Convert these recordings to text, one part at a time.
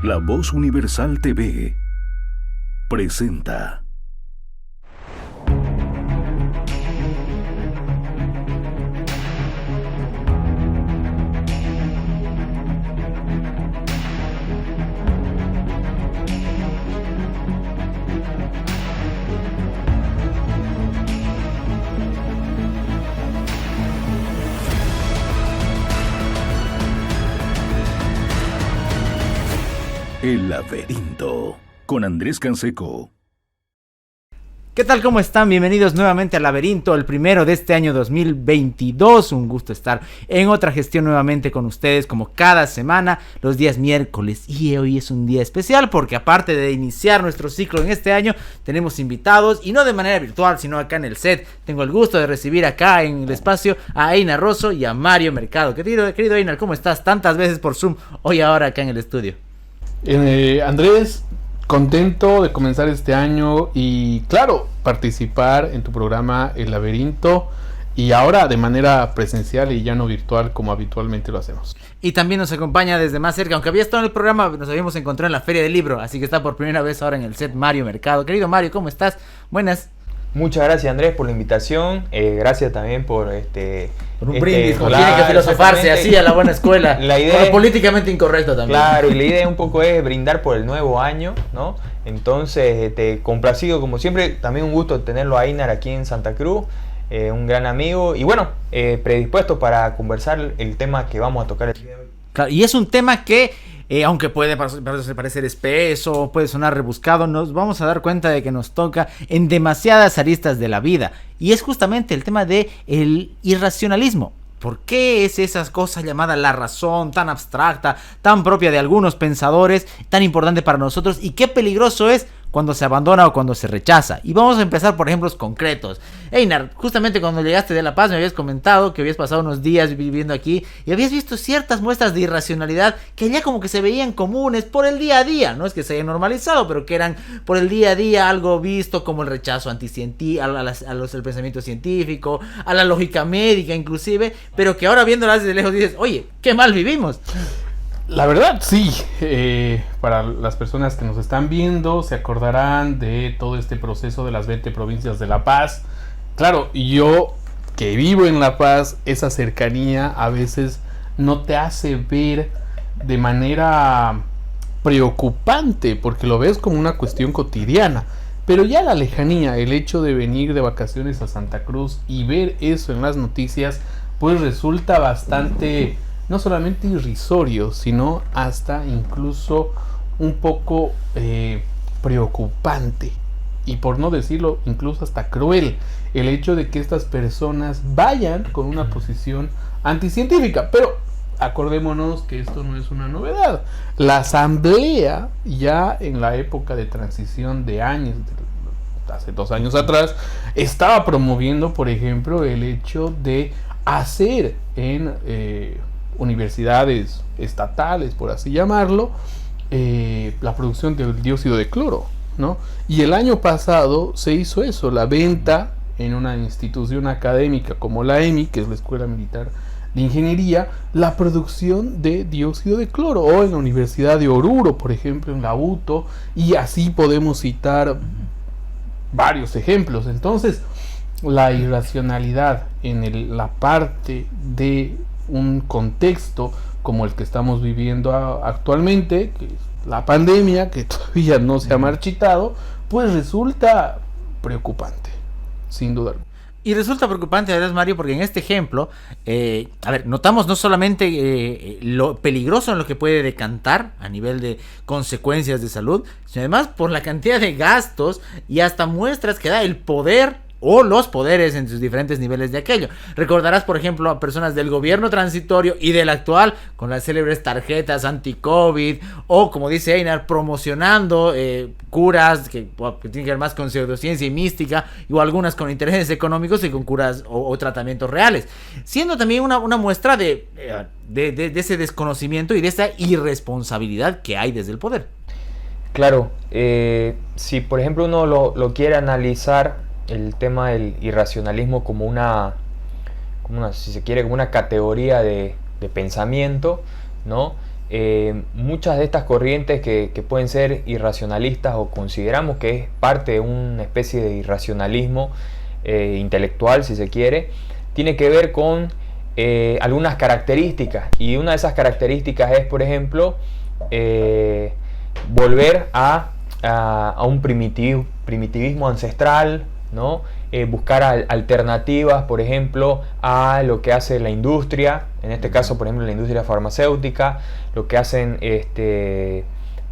La Voz Universal TV presenta El Laberinto con Andrés Canseco. ¿Qué tal? ¿Cómo están? Bienvenidos nuevamente al Laberinto, el primero de este año 2022. Un gusto estar en otra gestión nuevamente con ustedes, como cada semana, los días miércoles. Y hoy es un día especial porque aparte de iniciar nuestro ciclo en este año, tenemos invitados, y no de manera virtual, sino acá en el set. Tengo el gusto de recibir acá en el espacio a Einar Rosso y a Mario Mercado. Querido Einar, ¿cómo estás? Tantas veces por Zoom, hoy ahora acá en el estudio. Andrés, contento de comenzar este año y claro, participar en tu programa El Laberinto, y ahora de manera presencial y ya no virtual como habitualmente lo hacemos. Y también nos acompaña desde más cerca, aunque había estado en el programa, nos habíamos encontrado en la Feria del Libro, así que está por primera vez ahora en el set Mario Mercado. Querido Mario, ¿cómo estás? Buenas. Muchas gracias, Andrés, por la invitación. Gracias también por un brindis, como tiene que filosofarse así a la buena escuela. La idea por lo políticamente incorrecto también. Claro, y la idea un poco es brindar por el nuevo año, ¿no? Entonces, complacido como siempre, también un gusto tenerlo a Einar aquí en Santa Cruz, un gran amigo, y bueno, predispuesto para conversar el tema que vamos a tocar el día de hoy. Claro, y es un tema que, aunque puede parecer espeso, puede sonar rebuscado, nos vamos a dar cuenta de que nos toca en demasiadas aristas de la vida. Y es justamente el tema de el irracionalismo. ¿Por qué es esa cosa llamada la razón, tan abstracta, tan propia de algunos pensadores, tan importante para nosotros? Y qué peligroso es cuando se abandona o cuando se rechaza. Y vamos a empezar por ejemplos concretos. Einar, justamente cuando llegaste de La Paz me habías comentado que habías pasado unos días viviendo aquí y habías visto ciertas muestras de irracionalidad que allá como que se veían comunes por el día a día. No es que se hayan normalizado, pero que eran por el día a día algo visto como el rechazo al pensamiento científico, a la lógica médica inclusive, pero que ahora viéndolas desde lejos dices, oye, qué mal vivimos. La verdad, sí. Para las personas que nos están viendo, se acordarán de todo este proceso de las 20 provincias de La Paz. Claro, yo que vivo en La Paz, esa cercanía a veces no te hace ver de manera preocupante, porque lo ves como una cuestión cotidiana. Pero ya la lejanía, el hecho de venir de vacaciones a Santa Cruz y ver eso en las noticias, pues resulta bastante, no solamente irrisorio, sino hasta incluso un poco preocupante, y por no decirlo incluso hasta cruel, el hecho de que estas personas vayan con una posición anticientífica. Pero acordémonos que esto no es una novedad. La Asamblea, ya en la época de transición de años, hace 2 años atrás, estaba promoviendo, por ejemplo, el hecho de hacer en universidades estatales, por así llamarlo, la producción del dióxido de cloro, ¿no? Y el año pasado se hizo eso, la venta en una institución académica como la EMI, que es la Escuela Militar de Ingeniería, la producción de dióxido de cloro, o en la Universidad de Oruro, por ejemplo, en la UTO, y así podemos citar varios ejemplos. Entonces, la irracionalidad en la parte de un contexto como el que estamos viviendo actualmente, que es la pandemia, que todavía no se ha marchitado, pues resulta preocupante, sin duda. Y resulta preocupante, ¿verdad, Mario? Porque en este ejemplo, notamos no solamente lo peligroso en lo que puede decantar a nivel de consecuencias de salud, sino además por la cantidad de gastos y hasta muestras que da el poder o los poderes en sus diferentes niveles de aquello. Recordarás, por ejemplo, a personas del gobierno transitorio y del actual con las célebres tarjetas anti-COVID, o como dice Einar, promocionando curas que tienen que ver más con pseudociencia y mística, o algunas con intereses económicos y con curas o tratamientos reales, siendo también una muestra de ese desconocimiento y de esa irresponsabilidad que hay desde el poder. Claro, si por ejemplo uno lo quiere analizar, el tema del irracionalismo como una, si se quiere, como una categoría de pensamiento, ¿no? muchas de estas corrientes que pueden ser irracionalistas o consideramos que es parte de una especie de irracionalismo intelectual, si se quiere, tiene que ver con algunas características, y una de esas características es, por ejemplo, volver a un primitivismo ancestral, ¿no? Buscar alternativas, por ejemplo, a lo que hace la industria, en este caso, por ejemplo, la industria farmacéutica, lo que hacen,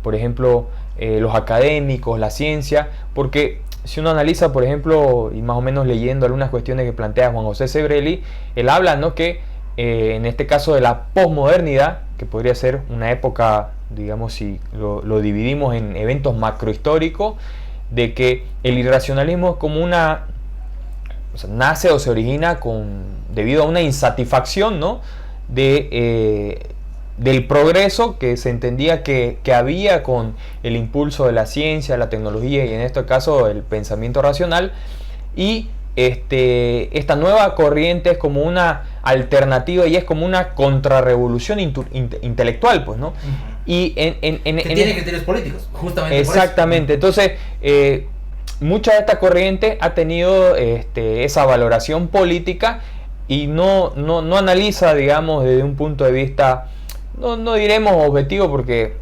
por ejemplo, los académicos, la ciencia, porque si uno analiza, por ejemplo, y más o menos leyendo algunas cuestiones que plantea Juan José Sebrelli, él habla, ¿no?, que en este caso de la posmodernidad, que podría ser una época, digamos, si lo dividimos en eventos macrohistóricos, de que el irracionalismo es como nace o se origina debido a una insatisfacción, ¿no?, del progreso que se entendía que había con el impulso de la ciencia, la tecnología y en este caso el pensamiento racional, y esta nueva corriente es como una alternativa y es como una contrarrevolución intelectual, pues, ¿no? Y tiene criterios políticos, justamente. Exactamente. Entonces, mucha de esta corriente ha tenido esa valoración política y no analiza, digamos, desde un punto de vista, no diremos objetivo, porque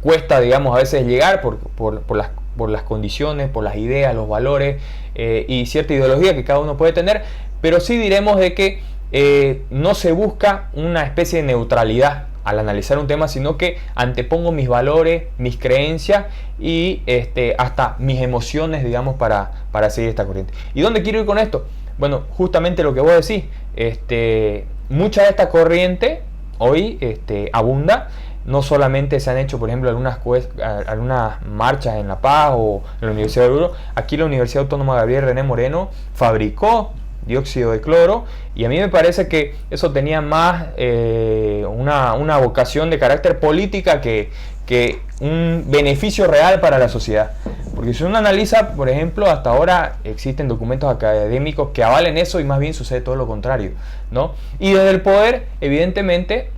cuesta, digamos, a veces llegar por las condiciones, por las ideas, los valores y cierta ideología que cada uno puede tener, pero sí diremos de que no se busca una especie de neutralidad al analizar un tema, sino que antepongo mis valores, mis creencias y hasta mis emociones, digamos, para seguir esta corriente. ¿Y dónde quiero ir con esto? Bueno, justamente lo que vos decís, mucha de esta corriente hoy abunda. No solamente se han hecho, por ejemplo, algunas marchas en La Paz o en la Universidad de Oruro. Aquí la Universidad Autónoma Gabriel René Moreno fabricó dióxido de cloro, y a mí me parece que eso tenía más una vocación de carácter política que un beneficio real para la sociedad. Porque si uno analiza, por ejemplo, hasta ahora existen documentos académicos que avalen eso y más bien sucede todo lo contrario, ¿no? Y desde el poder, evidentemente,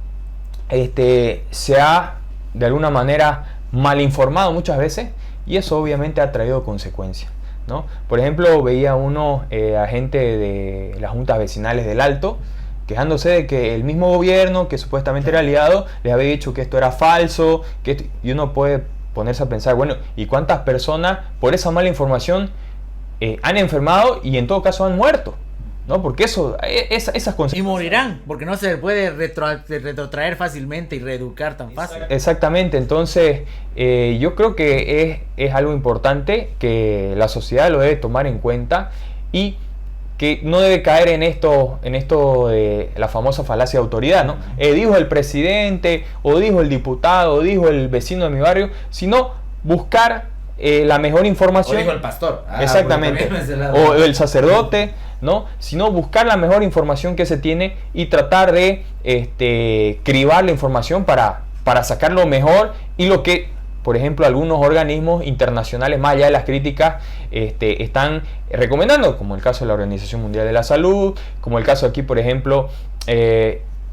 se ha de alguna manera mal informado muchas veces, y eso obviamente ha traído consecuencias, ¿no? Por ejemplo, veía uno a gente de las juntas vecinales del Alto quejándose de que el mismo gobierno que supuestamente era aliado les había dicho que esto era falso, y uno puede ponerse a pensar, bueno, ¿y cuántas personas por esa mala información han enfermado y en todo caso han muerto? ¿No? Porque esas consecuencias... Y morirán, porque no se puede retrotraer fácilmente y reeducar tan fácil. Exactamente, entonces yo creo que es algo importante que la sociedad lo debe tomar en cuenta y que no debe caer en esto de la famosa falacia de autoridad, ¿no? Dijo el presidente, o dijo el diputado, o dijo el vecino de mi barrio, sino buscar la mejor información. O dijo el pastor. Exactamente. O el sacerdote, ¿no? Sino buscar la mejor información que se tiene y tratar de cribar la información para sacar lo mejor y lo que, por ejemplo, algunos organismos internacionales, más allá de las críticas, están recomendando, como el caso de la Organización Mundial de la Salud, como el caso aquí, por ejemplo,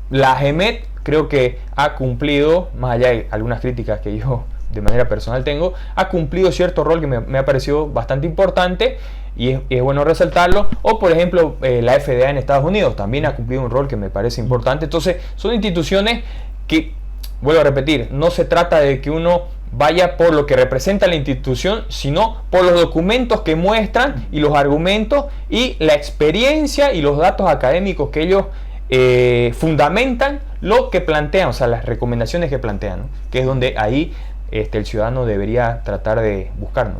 la GEMET, creo que ha cumplido, más allá de algunas críticas que yo de manera personal tengo, ha cumplido cierto rol que me ha parecido bastante importante y es bueno resaltarlo. O por ejemplo la FDA en Estados Unidos también ha cumplido un rol que me parece importante. Entonces son instituciones que, vuelvo a repetir, no se trata de que uno vaya por lo que representa la institución, sino por los documentos que muestran y los argumentos y la experiencia y los datos académicos que ellos fundamentan lo que plantean, o sea, las recomendaciones que plantean, ¿no? Que es donde ahí el ciudadano debería tratar de buscar, ¿no?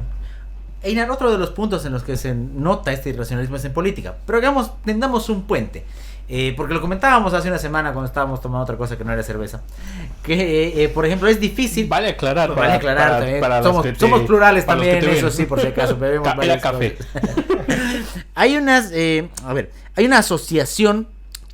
Einar, otro de los puntos en los que se nota este irracionalismo es en política, pero digamos, tendamos un puente, porque lo comentábamos hace una semana cuando estábamos tomando otra cosa que no era cerveza, que por ejemplo es difícil, vale aclarar también, para somos plurales también, eso ven. sí, por si acaso bebemos Era café. Hay hay una asociación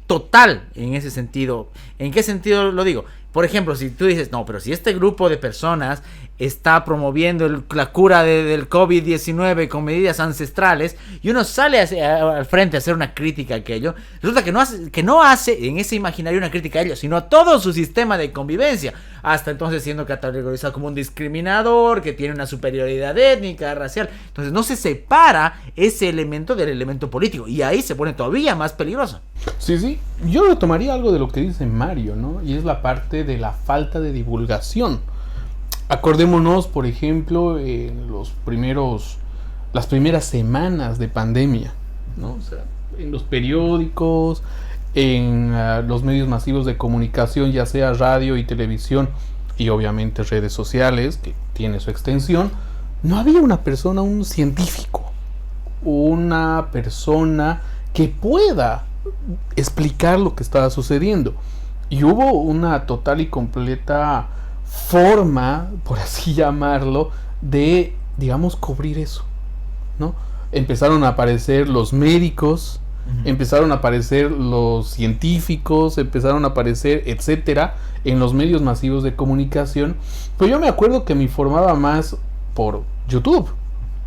total en ese sentido. ¿En qué sentido lo digo? por ejemplo, si tú dices, no, pero si este grupo de personas está promoviendo la cura del COVID-19 con medidas ancestrales, y uno sale al frente a hacer una crítica a aquello, resulta que no hace en ese imaginario una crítica a ellos, sino a todo su sistema de convivencia, hasta entonces siendo categorizado como un discriminador, que tiene una superioridad étnica, racial. Entonces no se separa ese elemento del elemento político, y ahí se pone todavía más peligroso. Sí, yo retomaría algo de lo que dice Mario, ¿no? Y es la parte de la falta de divulgación. Acordémonos, por ejemplo, en las primeras semanas de pandemia, ¿no? O sea, en los periódicos, en los medios masivos de comunicación, ya sea radio y televisión, y obviamente redes sociales, que tiene su extensión, no había una persona, un científico, una persona que pueda explicar lo que estaba sucediendo. Y hubo una total y completa forma, por así llamarlo, de, digamos, cubrir eso, ¿no? Empezaron a aparecer los médicos, empezaron a aparecer los científicos, empezaron a aparecer, etcétera, en los medios masivos de comunicación. Pues yo me acuerdo que me informaba más por YouTube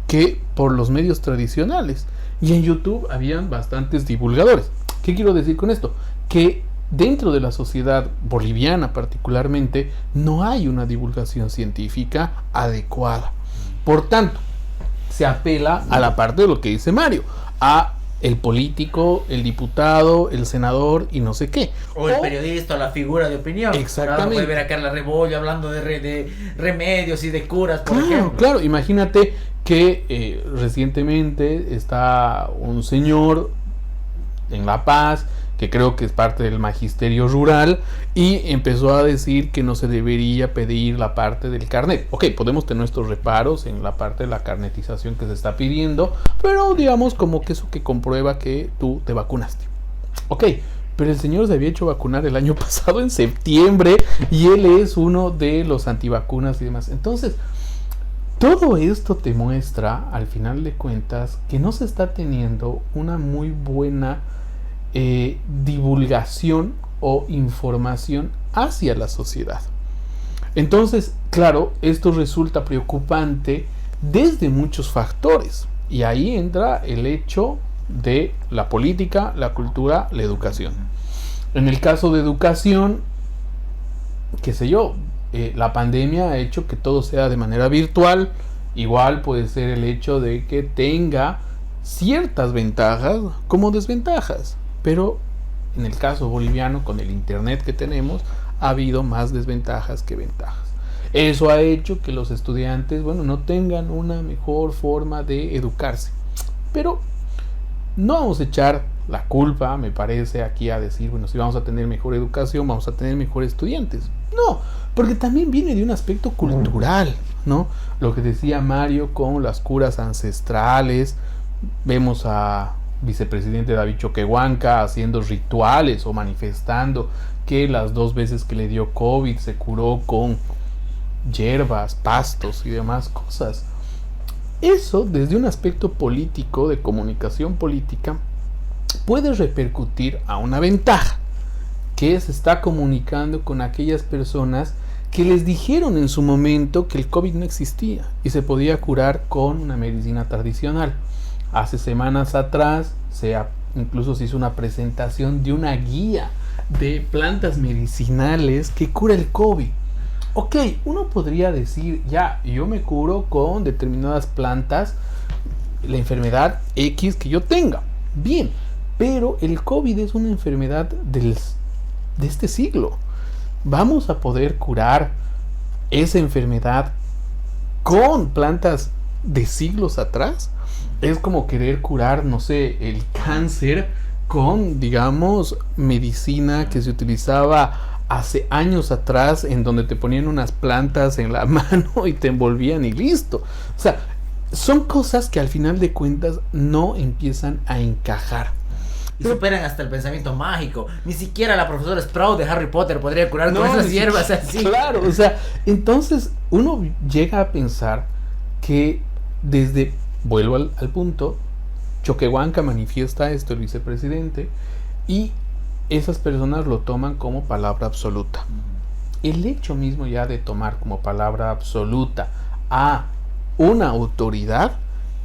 que por los medios tradicionales. Y en YouTube habían bastantes divulgadores. ¿Qué quiero decir con esto? Que dentro de la sociedad boliviana particularmente no hay una divulgación científica adecuada. Por tanto, se apela a la parte de lo que dice Mario, a el político, el diputado, el senador y no sé qué. O el periodista, la figura de opinión. Exactamente. Puede ver a Carla Rebollo hablando de remedios y de curas, por ejemplo. Claro, imagínate que recientemente está un señor en La Paz, que creo que es parte del magisterio rural, y empezó a decir que no se debería pedir la parte del carnet. Ok, podemos tener nuestros reparos en la parte de la carnetización que se está pidiendo, pero digamos como que eso que comprueba que tú te vacunaste. Ok, pero el señor se había hecho vacunar el año pasado en septiembre, y él es uno de los antivacunas y demás. Entonces, todo esto te muestra, al final de cuentas, que no se está teniendo una muy buena divulgación o información hacia la sociedad. Entonces, claro, esto resulta preocupante desde muchos factores, y ahí entra el hecho de la política, la cultura, la educación. En el caso de educación, qué sé yo, la pandemia ha hecho que todo sea de manera virtual. Igual puede ser el hecho de que tenga ciertas ventajas como desventajas, pero en el caso boliviano, con el internet que tenemos, ha habido más desventajas que ventajas. Eso ha hecho que los estudiantes, no tengan una mejor forma de educarse. Pero no vamos a echar la culpa, me parece, aquí a decir, si vamos a tener mejor educación, vamos a tener mejores estudiantes. No, porque también viene de un aspecto cultural, ¿no? Lo que decía Mario con las curas ancestrales. Vemos a vicepresidente David Choquehuanca haciendo rituales o manifestando que las 2 veces que le dio COVID se curó con hierbas, pastos y demás cosas. Eso, desde un aspecto político, de comunicación política, puede repercutir a una ventaja, que se está comunicando con aquellas personas que les dijeron en su momento que el COVID no existía y se podía curar con una medicina tradicional. Hace semanas atrás incluso se hizo una presentación de una guía de plantas medicinales que cura el COVID. Ok, uno podría decir, ya, yo me curo con determinadas plantas la enfermedad X que yo tenga. Bien, pero el COVID es una enfermedad de este siglo. ¿Vamos a poder curar esa enfermedad con plantas de siglos atrás? Es como querer curar, no sé, el cáncer con, digamos, medicina que se utilizaba hace años atrás, en donde te ponían unas plantas en la mano y te envolvían y listo. O sea, son cosas que al final de cuentas no empiezan a encajar. Y superan hasta el pensamiento mágico. Ni siquiera la profesora Sprout de Harry Potter podría curar con esas hierbas así. Claro, o sea, entonces uno llega a pensar que vuelvo al punto, Choquehuanca manifiesta esto, el vicepresidente, y esas personas lo toman como palabra absoluta. el hecho mismo ya de tomar como palabra absoluta a una autoridad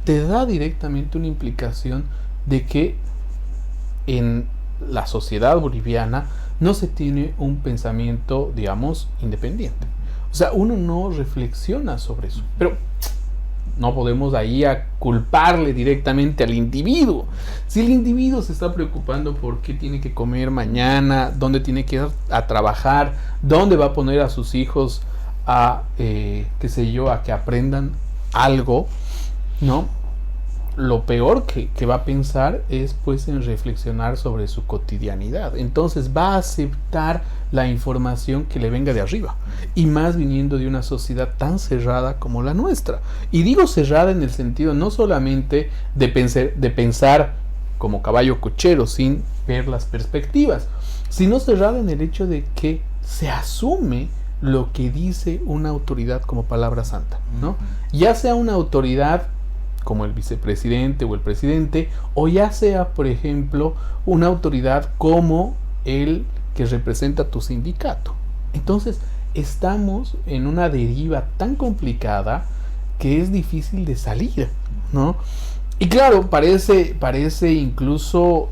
te da directamente una implicación de que en la sociedad boliviana no se tiene un pensamiento, digamos, independiente. O sea, uno no reflexiona sobre eso. Pero no podemos ahí a culparle directamente al individuo. Si el individuo se está preocupando por qué tiene que comer mañana, dónde tiene que ir a trabajar, dónde va a poner a sus hijos a, qué sé yo, a que aprendan algo, ¿no? Lo peor que va a pensar es pues en reflexionar sobre su cotidianidad. Entonces va a aceptar la información que le venga de arriba, y más viniendo de una sociedad tan cerrada como la nuestra. Y digo cerrada en el sentido no solamente de pensar como caballo cochero sin ver las perspectivas, sino cerrada en el hecho de que se asume lo que dice una autoridad como palabra santa, ¿no? Ya sea una autoridad como el vicepresidente o el presidente, o ya sea, por ejemplo, una autoridad como el que representa tu sindicato. Entonces, estamos en una deriva tan complicada que es difícil de salir, ¿no? Y claro, parece incluso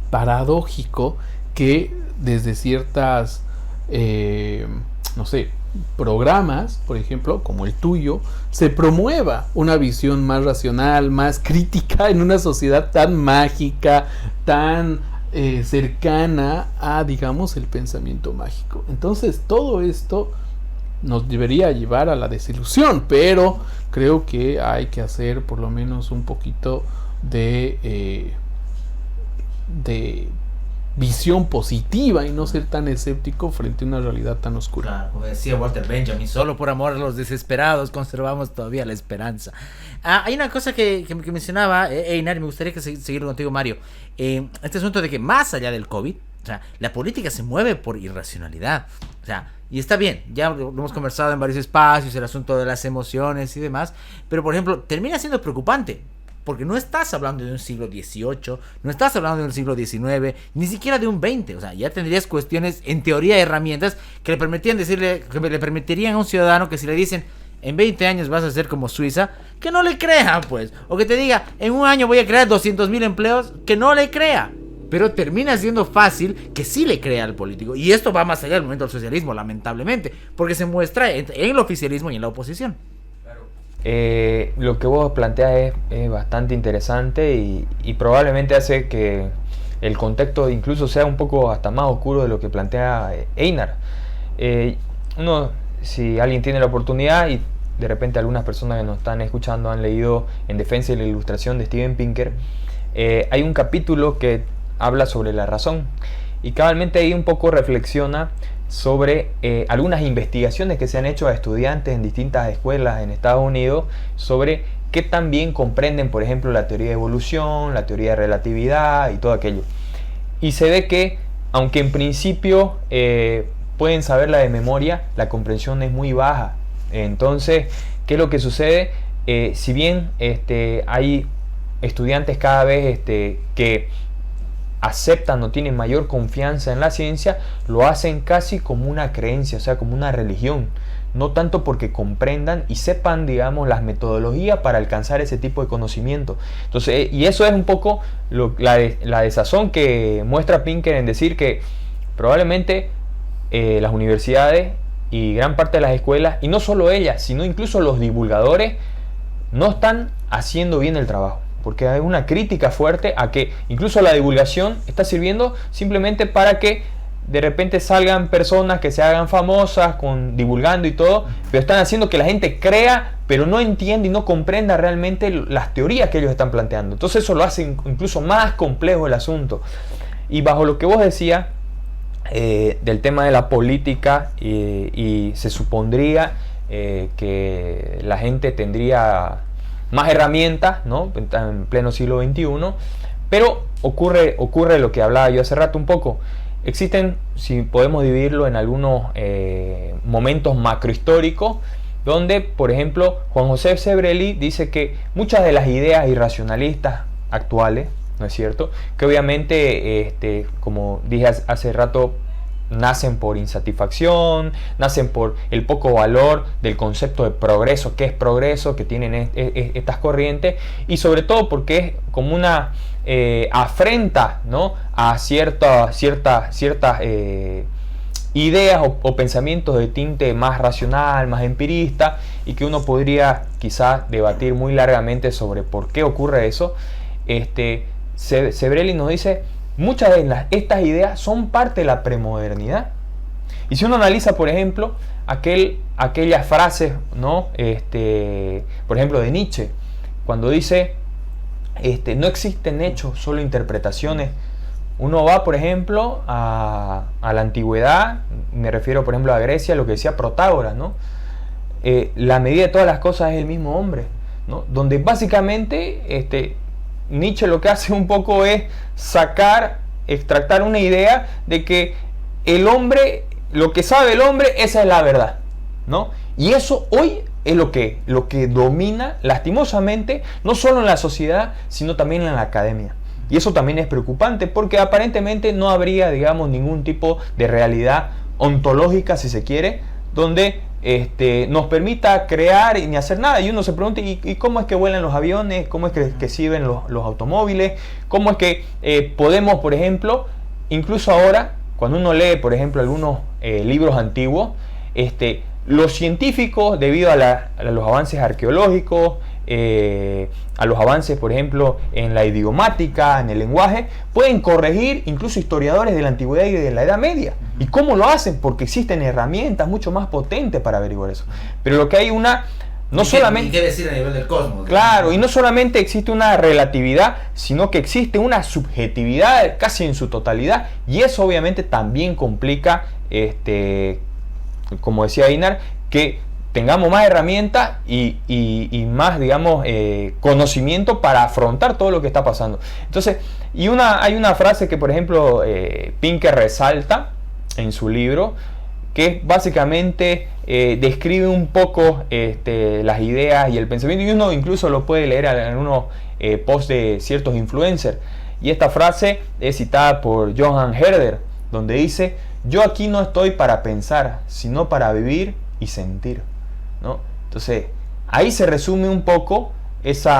paradójico que desde ciertas, no sé, programas, por ejemplo, como el tuyo, se promueva una visión más racional, más crítica en una sociedad tan mágica, tan cercana a, digamos, el pensamiento mágico. Entonces, todo esto nos debería llevar a la desilusión, pero creo que hay que hacer por lo menos un poquito de visión positiva y no ser tan escéptico frente a una realidad tan oscura. Claro, como decía Walter Benjamin, solo por amor a los desesperados conservamos todavía la esperanza. Hay una cosa que mencionaba Einar, y me gustaría seguir contigo, Mario. Este asunto de que más allá del COVID, o sea, la política se mueve por irracionalidad. O sea, y está bien, ya lo hemos conversado en varios espacios, el asunto de las emociones y demás, pero por ejemplo, termina siendo preocupante. Porque no estás hablando de un siglo XVIII, no estás hablando de un siglo XIX, ni siquiera de un XX. O sea, ya tendrías cuestiones, en teoría, herramientas que le permitirían a un ciudadano que si le dicen en 20 años vas a ser como Suiza, que no le crea, pues. O que te diga, en un año voy a crear 200,000 empleos, que no le crea. Pero termina siendo fácil que sí le crea al político. Y esto va más allá del momento del socialismo, lamentablemente. Porque se muestra en el oficialismo y en la oposición. Lo que vos planteas es bastante interesante y probablemente hace que el contexto incluso sea un poco hasta más oscuro de lo que plantea Einar. Si alguien tiene la oportunidad, y de repente algunas personas que nos están escuchando han leído En defensa de la ilustración de Steven Pinker, hay un capítulo que habla sobre la razón, y cabalmente ahí un poco reflexiona sobre algunas investigaciones que se han hecho a estudiantes en distintas escuelas en Estados Unidos sobre qué tan bien comprenden, por ejemplo, la teoría de evolución, la teoría de relatividad y todo aquello. Y se ve que, aunque en principio pueden saberla de memoria, la comprensión es muy baja. Entonces, ¿qué es lo que sucede? Si bien hay estudiantes cada vez que aceptan o tienen mayor confianza en la ciencia, lo hacen casi como una creencia, o sea, como una religión. No tanto porque comprendan y sepan, digamos, las metodologías para alcanzar ese tipo de conocimiento. Entonces, y eso es un poco la desazón que muestra Pinker en decir que probablemente las universidades y gran parte de las escuelas, y no solo ellas, sino incluso los divulgadores, no están haciendo bien el trabajo. Porque hay una crítica fuerte a que incluso la divulgación está sirviendo simplemente para que de repente salgan personas que se hagan famosas divulgando y todo, pero están haciendo que la gente crea, pero no entiende y no comprenda realmente las teorías que ellos están planteando. Entonces eso lo hace incluso más complejo el asunto. Y bajo lo que vos decías del tema de la política, y se supondría que la gente tendría más herramientas, ¿no?, en pleno siglo XXI, pero ocurre lo que hablaba yo hace rato un poco. Existen, si podemos dividirlo en algunos momentos macrohistóricos, donde, por ejemplo, Juan José Sebrelli dice que muchas de las ideas irracionalistas actuales, ¿no es cierto?, que obviamente, como dije hace rato, nacen por insatisfacción, nacen por el poco valor del concepto de progreso, qué es progreso, que tienen estas corrientes, y sobre todo porque es como una afrenta, ¿no?, a ciertas ideas o pensamientos de tinte más racional, más empirista, y que uno podría quizás debatir muy largamente sobre por qué ocurre eso. Sebrelli nos dice: muchas de estas ideas son parte de la premodernidad. Y si uno analiza, por ejemplo, aquellas frases, ¿no?, por ejemplo, de Nietzsche, cuando dice no existen hechos, solo interpretaciones. Uno va, por ejemplo, a la antigüedad, me refiero, por ejemplo, a Grecia, lo que decía Protágoras, ¿no? La medida de todas las cosas es el mismo hombre, ¿no? Donde básicamente Nietzsche lo que hace un poco es extractar una idea de que el hombre, lo que sabe el hombre, esa es la verdad, ¿no? Y eso hoy es lo que domina lastimosamente, no solo en la sociedad, sino también en la academia. Y eso también es preocupante, porque aparentemente no habría, digamos, ningún tipo de realidad ontológica, si se quiere, donde nos permita crear y ni hacer nada. Y uno se pregunta: ¿y cómo es que vuelan los aviones? ¿Cómo es que sirven los automóviles? ¿Cómo es que podemos, por ejemplo, incluso ahora, cuando uno lee, por ejemplo, algunos libros antiguos, los científicos, debido a los avances arqueológicos, a los avances, por ejemplo, en la idiomática, en el lenguaje, pueden corregir incluso historiadores de la antigüedad y de la Edad Media. ¿Y cómo lo hacen? Porque existen herramientas mucho más potentes para averiguar eso. Pero lo que hay no solamente... ¿Qué decir a nivel del cosmos? Claro, y no solamente existe una relatividad, sino que existe una subjetividad casi en su totalidad, y eso obviamente también complica, como decía Einar, que tengamos más herramientas y más, digamos, conocimiento para afrontar todo lo que está pasando. Entonces, hay una frase que, por ejemplo, Pinker resalta en su libro, que básicamente describe un poco las ideas y el pensamiento, y uno incluso lo puede leer en algunos posts de ciertos influencers. Y esta frase es citada por Johann Herder, donde dice: yo aquí no estoy para pensar, sino para vivir y sentir, ¿no? Entonces, ahí se resume un poco ese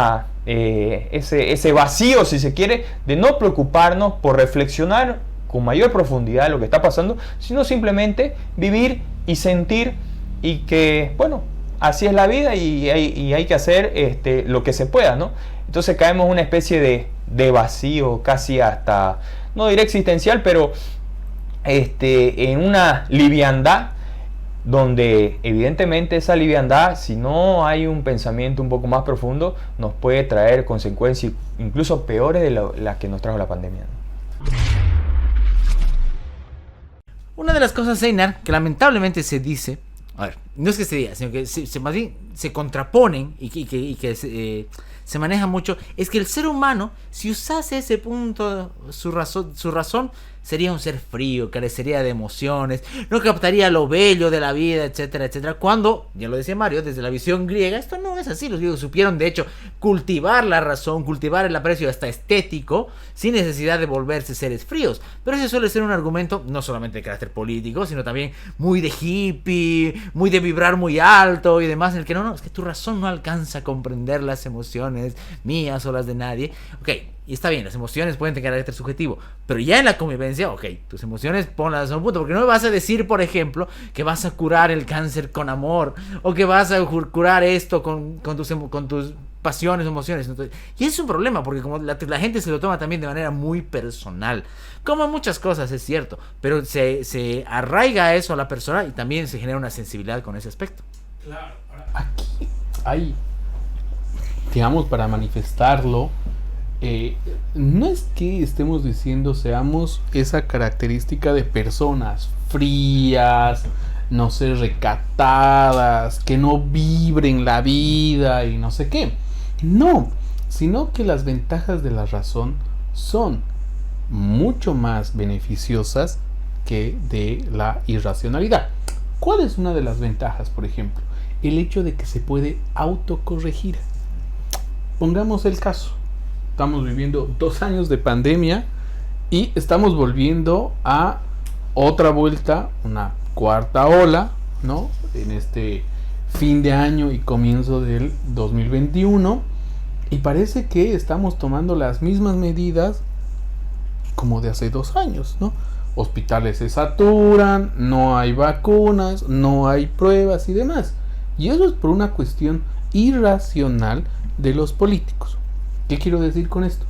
vacío, si se quiere, de no preocuparnos por reflexionar con mayor profundidad lo que está pasando, sino simplemente vivir y sentir, y que, bueno, así es la vida, y hay que hacer lo que se pueda, ¿no? Entonces caemos en una especie de vacío, casi hasta, no diré existencial, pero en una liviandad, donde evidentemente esa liviandad, si no hay un pensamiento un poco más profundo, nos puede traer consecuencias incluso peores de las que nos trajo la pandemia, ¿no? Una de las cosas, Einar, que lamentablemente se dice, a ver, no es que se diga, sino que más bien se contraponen y que se maneja mucho, es que el ser humano, si usase ese punto, su razón sería un ser frío, carecería de emociones, no captaría lo bello de la vida, etcétera, etcétera. Cuando, ya lo decía Mario, desde la visión griega, esto no es así. Los griegos supieron, de hecho, cultivar la razón, cultivar el aprecio hasta estético, sin necesidad de volverse seres fríos. Pero ese suele ser un argumento no solamente de carácter político, sino también muy de hippie, muy de vibrar muy alto y demás, en el que no, es que tu razón no alcanza a comprender las emociones mías o las de nadie. Ok, y está bien, las emociones pueden tener carácter subjetivo, pero ya en la convivencia, ok, tus emociones ponlas a un punto, porque no me vas a decir, por ejemplo, que vas a curar el cáncer con amor, o que vas a curar esto con tus pasiones, emociones. Entonces, y es un problema, porque como la gente se lo toma también de manera muy personal, como muchas cosas, es cierto, pero se arraiga eso a la persona y también se genera una sensibilidad con ese aspecto. Claro, aquí hay, digamos, para manifestarlo, no es que estemos diciendo seamos esa característica de personas frías, no sé, recatadas, que no vibren la vida y no sé qué. No, sino que las ventajas de la razón son mucho más beneficiosas que de la irracionalidad. ¿Cuál es una de las ventajas, por ejemplo? El hecho de que se puede autocorregir. Pongamos el caso. Estamos viviendo 2 años de pandemia y estamos volviendo a otra vuelta, una cuarta ola, ¿no? En este fin de año y comienzo del 2021, y parece que estamos tomando las mismas medidas como de hace 2 años, ¿no? Hospitales se saturan, no hay vacunas, no hay pruebas y demás. Y eso es por una cuestión irracional de los políticos. ¿Qué quiero decir con esto?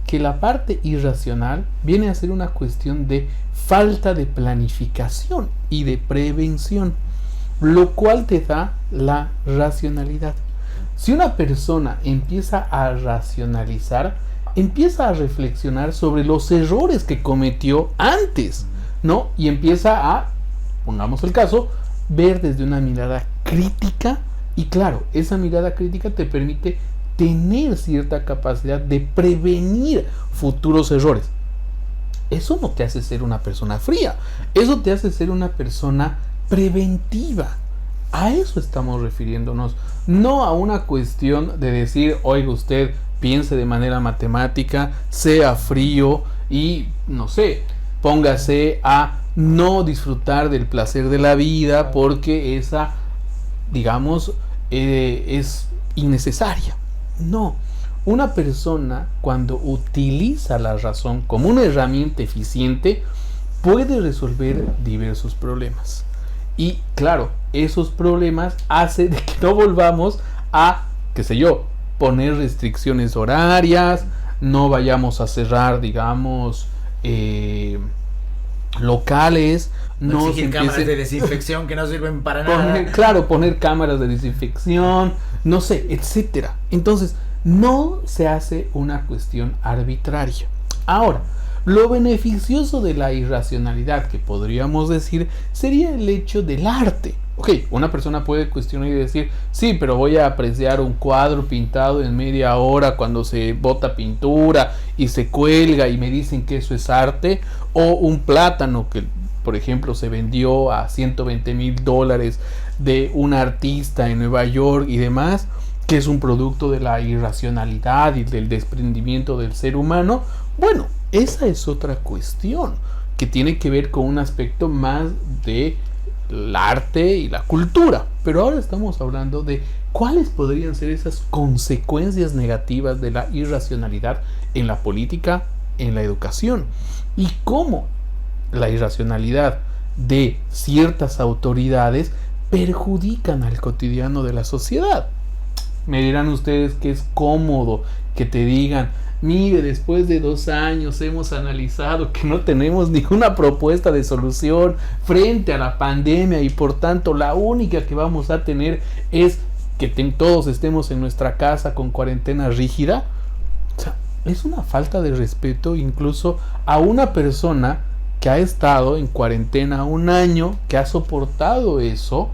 Que la parte irracional viene a ser una cuestión de falta de planificación y de prevención, lo cual te da la racionalidad. Si una persona empieza a racionalizar, empieza a reflexionar sobre los errores que cometió antes, ¿no? Y empieza a, pongamos el caso, ver desde una mirada crítica, y claro, esa mirada crítica te permite tener cierta capacidad de prevenir futuros errores. Eso no te hace ser una persona fría, eso te hace ser una persona preventiva. A eso estamos refiriéndonos, no a una cuestión de decir, oiga, usted piense de manera matemática, sea frío y, no sé, póngase a no disfrutar del placer de la vida porque esa, digamos, es innecesaria. No, una persona cuando utiliza la razón como una herramienta eficiente puede resolver diversos problemas. Y claro, esos problemas hacen de que no volvamos a, qué sé yo, poner restricciones horarias, no vayamos a cerrar, digamos, locales, no exigir cámaras de desinfección que no sirven para nada. Poner cámaras de desinfección, no sé, etcétera. Entonces, no se hace una cuestión arbitraria. Ahora, lo beneficioso de la irracionalidad, que podríamos decir, sería el hecho del arte. Ok, una persona puede cuestionar y decir, sí, pero voy a apreciar un cuadro pintado en media hora cuando se bota pintura y se cuelga y me dicen que eso es arte, o un plátano que, por ejemplo, se vendió a $120,000 de un artista en Nueva York y demás, que es un producto de la irracionalidad y del desprendimiento del ser humano. Bueno, esa es otra cuestión que tiene que ver con un aspecto más de el arte y la cultura, pero ahora estamos hablando de cuáles podrían ser esas consecuencias negativas de la irracionalidad en la política, en la educación, y cómo la irracionalidad de ciertas autoridades perjudican al cotidiano de la sociedad. Me dirán ustedes que es cómodo que te digan, mire, después de 2 años hemos analizado que no tenemos ninguna propuesta de solución frente a la pandemia y por tanto la única que vamos a tener es que todos estemos en nuestra casa con cuarentena rígida. O sea, es una falta de respeto incluso a una persona que ha estado en cuarentena 1 año, que ha soportado eso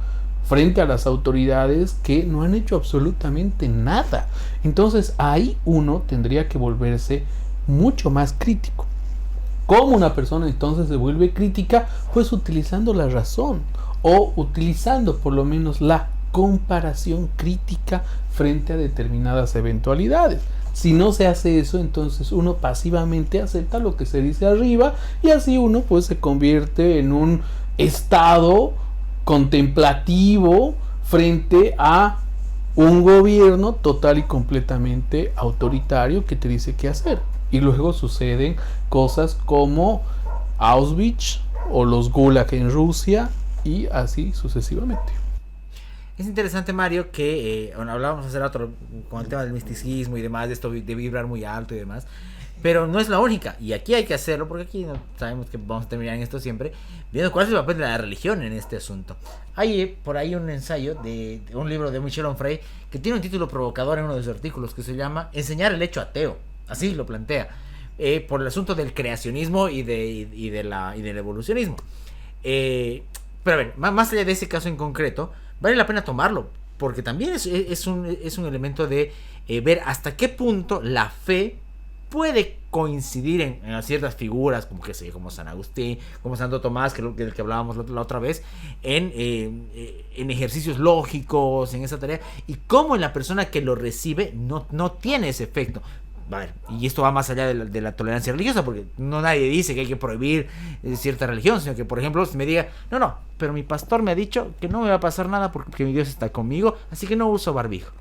frente a las autoridades que no han hecho absolutamente nada. Entonces ahí uno tendría que volverse mucho más crítico. ¿Cómo una persona entonces se vuelve crítica? Pues utilizando la razón o utilizando por lo menos la comparación crítica frente a determinadas eventualidades. Si no se hace eso, entonces uno pasivamente acepta lo que se dice arriba y así uno pues se convierte en un estado contemplativo frente a un gobierno total y completamente autoritario que te dice qué hacer. Y luego suceden cosas como Auschwitz o los Gulag en Rusia y así sucesivamente. Es interesante, Mario, que hablábamos hace rato con el tema del misticismo y demás, de esto de vibrar muy alto y demás, pero no es la única, y aquí hay que hacerlo, porque aquí no sabemos que vamos a terminar en esto siempre, viendo cuál es el papel de la religión en este asunto. Hay por ahí un ensayo de un libro de Michel Onfray que tiene un título provocador en uno de sus artículos que se llama Enseñar el hecho ateo, así lo plantea, por el asunto del creacionismo y del evolucionismo. Pero a ver, más allá de ese caso en concreto, vale la pena tomarlo, porque también es un elemento de ver hasta qué punto la fe puede coincidir en ciertas figuras, como San Agustín, como Santo Tomás, del que hablábamos la otra vez, en ejercicios lógicos, en esa tarea, y cómo en la persona que lo recibe no tiene ese efecto. a ver, y esto va más allá de la tolerancia religiosa, porque no nadie dice que hay que prohibir cierta religión, sino que, por ejemplo, si me diga, no, pero mi pastor me ha dicho que no me va a pasar nada porque mi Dios está conmigo, así que no uso barbijo.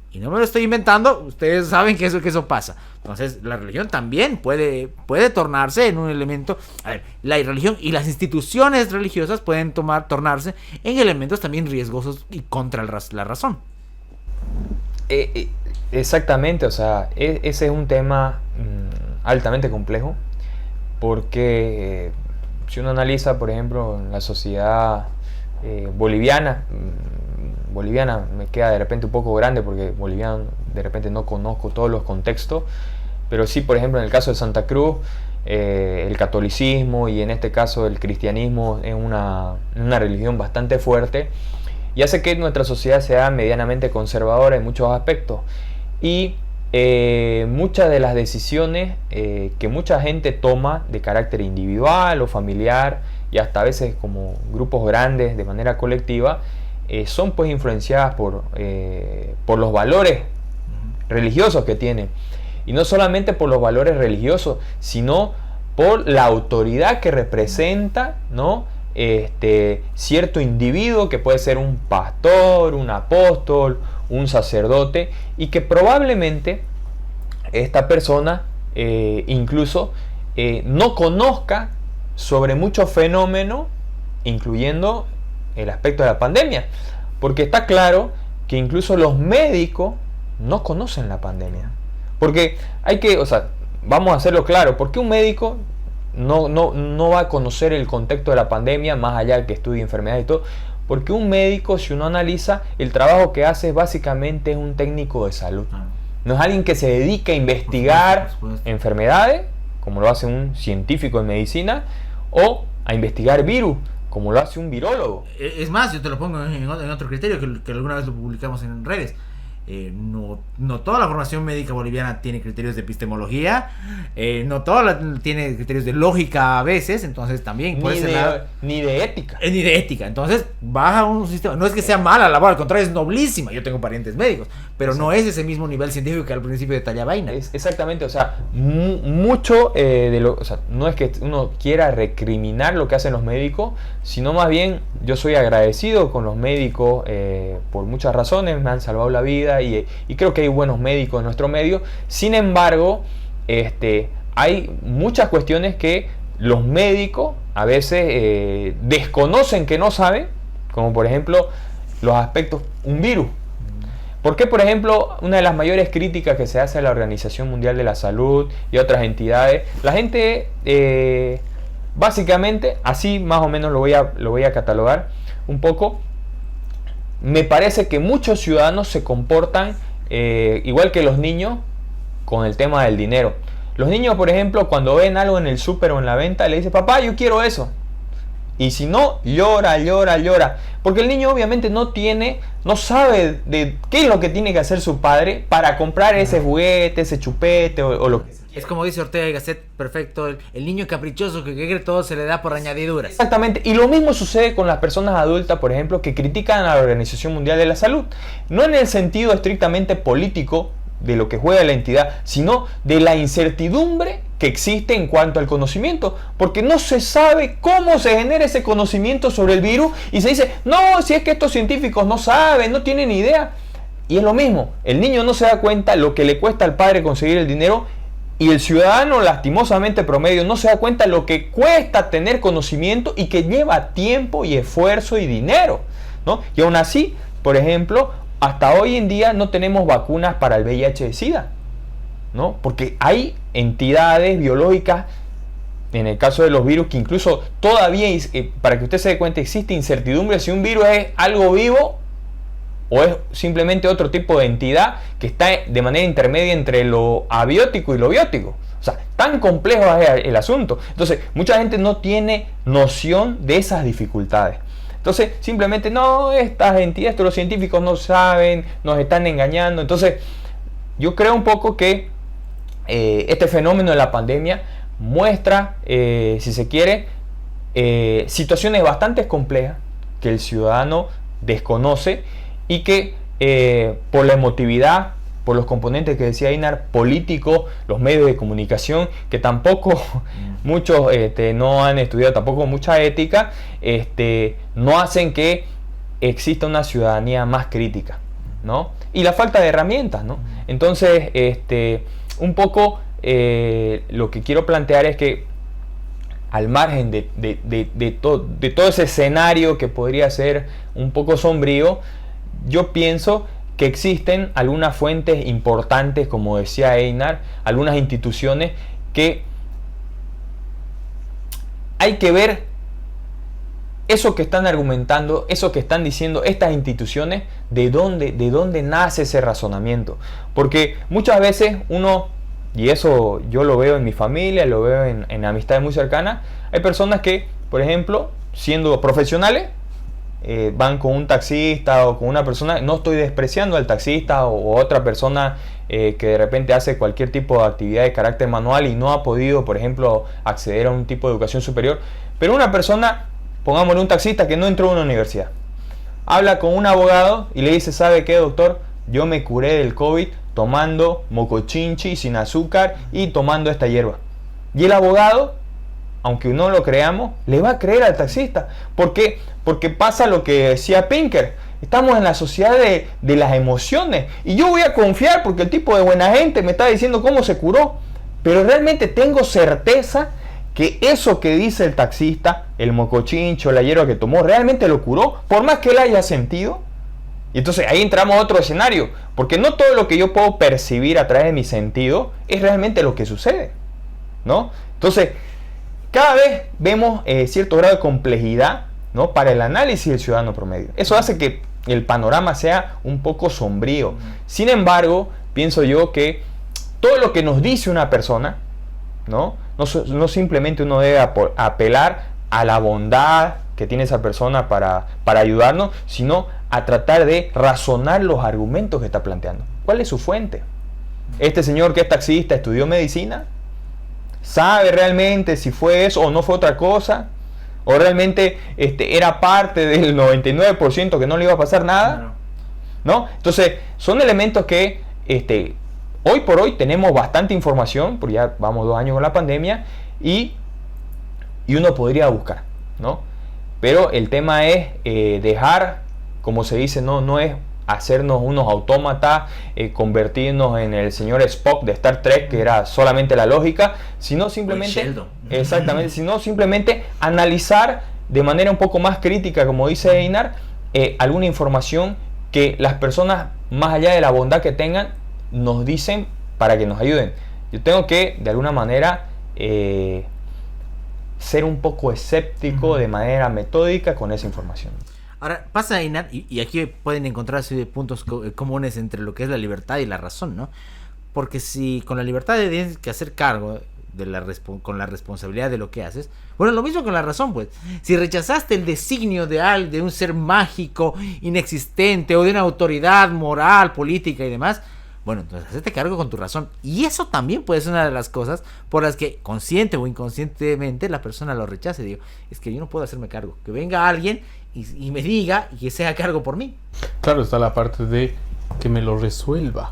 Y no me lo estoy inventando, ustedes saben que eso pasa. Entonces, la religión también puede tornarse en un elemento. A ver, la religión y las instituciones religiosas pueden tornarse en elementos también riesgosos y contra la razón. Exactamente, o sea, ese es un tema altamente complejo, porque si uno analiza, por ejemplo, la sociedad boliviana me queda de repente un poco grande porque boliviano de repente no conozco todos los contextos, pero sí, por ejemplo, en el caso de Santa Cruz, el catolicismo y en este caso el cristianismo es una religión bastante fuerte y hace que nuestra sociedad sea medianamente conservadora en muchos aspectos. Y muchas de las decisiones que mucha gente toma de carácter individual o familiar y hasta a veces como grupos grandes de manera colectiva son pues influenciadas por los valores religiosos que tienen, y no solamente por los valores religiosos, sino por la autoridad que representa, ¿no? Cierto individuo que puede ser un pastor, un apóstol, un sacerdote, y que probablemente esta persona incluso no conozca sobre muchos fenómenos, incluyendo el aspecto de la pandemia, porque está claro que incluso los médicos no conocen la pandemia, porque vamos a hacerlo claro, porque un médico no va a conocer el contexto de la pandemia, más allá de que estudie enfermedades y todo, porque un médico, si uno analiza, el trabajo que hace básicamente es un técnico de salud. No es alguien que se dedique a investigar enfermedades, como lo hace un científico en medicina, o a investigar virus, como lo hace un virólogo. Es más, yo te lo pongo en otro criterio que alguna vez lo publicamos en redes. No toda la formación médica boliviana tiene criterios de epistemología, no toda tiene criterios de lógica a veces, entonces también ni de ética. Ni de ética. Entonces baja un sistema, no es que sea mala la labor, al contrario, es noblísima. Yo tengo parientes médicos, pero no es ese mismo nivel científico que al principio detallaba Aina. Exactamente, o sea, mucho o sea, no es que uno quiera recriminar lo que hacen los médicos, sino más bien yo soy agradecido con los médicos por muchas razones, me han salvado la vida y creo que hay buenos médicos en nuestro medio. Sin embargo, hay muchas cuestiones que los médicos a veces desconocen, que no saben, como por ejemplo los aspectos, un virus. ¿Por qué, por ejemplo, una de las mayores críticas que se hace a la Organización Mundial de la Salud y otras entidades, la gente básicamente, así más o menos lo voy a catalogar un poco, me parece que muchos ciudadanos se comportan igual que los niños con el tema del dinero. Los niños, por ejemplo, cuando ven algo en el súper o en la venta, le dicen, papá, yo quiero eso. Y si no, llora. Porque el niño obviamente no sabe de qué es lo que tiene que hacer su padre para comprar ese juguete, ese chupete o lo que sea. Es como dice Ortega y Gasset, perfecto, el niño caprichoso que cree todo se le da por añadiduras. Exactamente, y lo mismo sucede con las personas adultas, por ejemplo, que critican a la Organización Mundial de la Salud. No en el sentido estrictamente político de lo que juega la entidad, sino de la incertidumbre que existe en cuanto al conocimiento, porque no se sabe cómo se genera ese conocimiento sobre el virus y se dice, no, si es que estos científicos no saben, no tienen idea. Y es lo mismo, el niño no se da cuenta lo que le cuesta al padre conseguir el dinero, y el ciudadano lastimosamente promedio no se da cuenta lo que cuesta tener conocimiento y que lleva tiempo y esfuerzo y dinero, ¿no? Y aún así, por ejemplo, hasta hoy en día no tenemos vacunas para el VIH-Sida, ¿no? Porque hay entidades biológicas, en el caso de los virus, que incluso todavía, para que usted se dé cuenta, existe incertidumbre si un virus es algo vivo o es simplemente otro tipo de entidad que está de manera intermedia entre lo abiótico y lo biótico. O sea, tan complejo es el asunto. Entonces, mucha gente no tiene noción de esas dificultades. Entonces, simplemente, no, estas entidades, los científicos no saben, nos están engañando. Entonces, yo creo un poco que este fenómeno de la pandemia muestra, si se quiere, situaciones bastante complejas que el ciudadano desconoce y que por la emotividad, por los componentes que decía Einar, políticos, los medios de comunicación, que tampoco muchos no han estudiado tampoco mucha ética, no hacen que exista una ciudadanía más crítica, ¿no? Y la falta de herramientas, ¿no? Entonces, un poco lo que quiero plantear es que al margen de todo ese escenario que podría ser un poco sombrío, yo pienso que existen algunas fuentes importantes, como decía Einar, algunas instituciones que hay que ver eso que están argumentando, eso que están diciendo estas instituciones, de dónde nace ese razonamiento. Porque muchas veces uno, y eso yo lo veo en mi familia, lo veo en amistades muy cercanas, hay personas que, por ejemplo, siendo profesionales, van con un taxista o con una persona, no estoy despreciando al taxista o otra persona que de repente hace cualquier tipo de actividad de carácter manual y no ha podido, por ejemplo, acceder a un tipo de educación superior, pero una persona, pongámosle un taxista que no entró a una universidad, habla con un abogado y le dice, ¿sabe qué, doctor? Yo me curé del COVID tomando mocochinchi sin azúcar y tomando esta hierba. Y el abogado, aunque no lo creamos, le va a creer al taxista. ¿Por qué? Porque pasa lo que decía Pinker. Estamos en la sociedad de las emociones. Y yo voy a confiar porque el tipo de buena gente me está diciendo cómo se curó. Pero realmente tengo certeza que eso que dice el taxista, el mocochincho, la hierba que tomó, realmente lo curó, por más que él haya sentido. Y entonces ahí entramos a otro escenario, porque no todo lo que yo puedo percibir a través de mi sentido es realmente lo que sucede, ¿no? Entonces, cada vez vemos cierto grado de complejidad, ¿no?, para el análisis del ciudadano promedio. Eso hace que el panorama sea un poco sombrío. Sin embargo, pienso yo que todo lo que nos dice una persona, ¿no? No simplemente uno debe apelar a la bondad que tiene esa persona para ayudarnos, sino a tratar de razonar los argumentos que está planteando. ¿Cuál es su fuente? Este señor que es taxista estudió medicina, ¿sabe realmente si fue eso o no fue otra cosa? ¿O realmente era parte del 99% que no le iba a pasar nada? ¿No? Entonces, son elementos que hoy por hoy tenemos bastante información, porque ya vamos 2 años con la pandemia, y uno podría buscar, ¿no? Pero el tema es dejar, como se dice, no es hacernos unos autómatas, convertirnos en el señor Spock de Star Trek, que era solamente la lógica, sino simplemente, exactamente, sino simplemente analizar de manera un poco más crítica, como dice Einar, alguna información que las personas, más allá de la bondad que tengan, nos dicen para que nos ayuden. Yo tengo que, de alguna manera, ser un poco escéptico de manera metódica con esa información. Ahora, pasa, Einar, y aquí pueden encontrarse puntos comunes entre lo que es la libertad y la razón, ¿no? Porque si con la libertad tienes que hacer cargo con la responsabilidad de lo que haces, bueno, lo mismo con la razón, pues. Si rechazaste el designio de un ser mágico, inexistente, o de una autoridad moral, política y demás, bueno, entonces hacete cargo con tu razón. Y eso también puede ser una de las cosas por las que, consciente o inconscientemente, la persona lo rechace. Digo, es que yo no puedo hacerme cargo. Que venga alguien y me diga y que sea cargo por mí. Claro, está la parte de que me lo resuelva,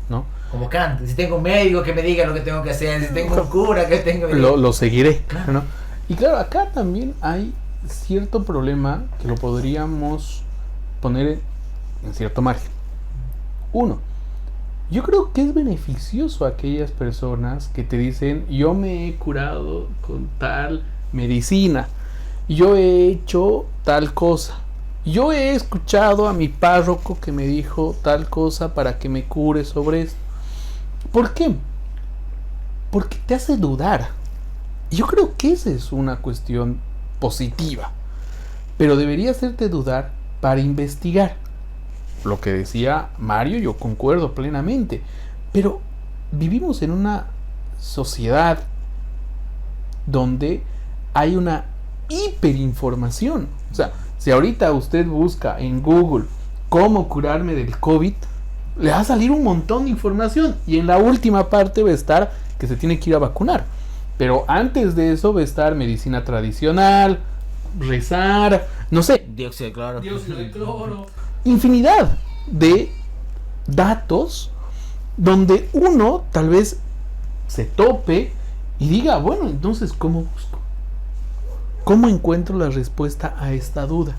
¿no? Como Kant, si tengo un médico que me diga lo que tengo que hacer, si tengo un cura que tengo que... Lo seguiré, ¿no? Y claro, acá también hay cierto problema que lo podríamos poner en cierto margen. Uno, yo creo que es beneficioso a aquellas personas que te dicen, yo me he curado con tal medicina, yo he hecho tal cosa, yo he escuchado a mi párroco que me dijo tal cosa para que me cure sobre esto. ¿Por qué? Porque te hace dudar. Yo creo que esa es una cuestión positiva, pero debería hacerte dudar para investigar. Lo que decía Mario, yo concuerdo plenamente, pero vivimos en una sociedad donde hay una hiperinformación. O sea, si ahorita usted busca en Google cómo curarme del COVID, le va a salir un montón de información y en la última parte va a estar que se tiene que ir a vacunar. Pero antes de eso va a estar medicina tradicional, rezar, no sé. Dióxido de cloro. Infinidad de datos donde uno tal vez se tope y diga, bueno, entonces, ¿cómo busco? ¿Cómo encuentro la respuesta a esta duda?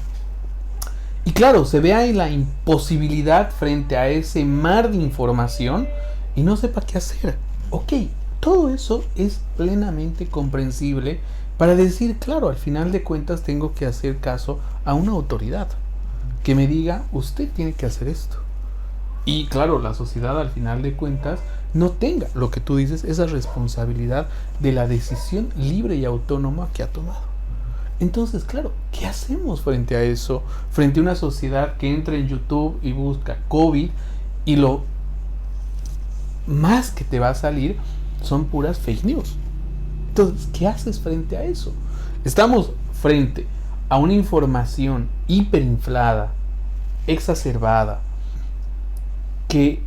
Y claro, se vea en la imposibilidad frente a ese mar de información y no sepa qué hacer. Ok, todo eso es plenamente comprensible para decir, claro, al final de cuentas tengo que hacer caso a una autoridad que me diga, usted tiene que hacer esto. Y claro, la sociedad al final de cuentas no tenga, lo que tú dices, esa responsabilidad de la decisión libre y autónoma que ha tomado. Entonces, claro, ¿qué hacemos frente a eso? Frente a una sociedad que entra en YouTube y busca COVID y lo más que te va a salir son puras fake news. Entonces, ¿qué haces frente a eso? Estamos frente a una información hiperinflada, exacerbada, que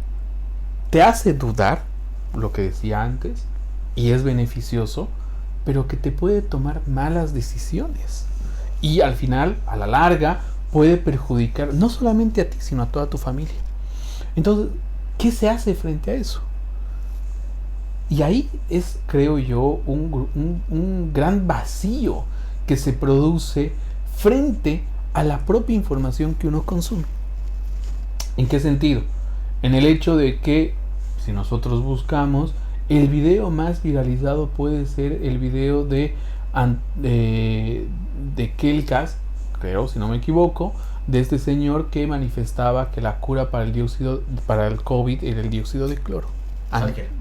te hace dudar, lo que decía antes, y es beneficioso, pero que te puede tomar malas decisiones. Y al final, a la larga, puede perjudicar no solamente a ti, sino a toda tu familia. Entonces, ¿qué se hace frente a eso? Y ahí es, creo yo, un gran vacío que se produce frente a la propia información que uno consume. ¿En qué sentido? En el hecho de que, si nosotros buscamos, el video más viralizado puede ser el video de Kelkas, creo, si no me equivoco, de este señor que manifestaba que la cura para el COVID era el dióxido de cloro.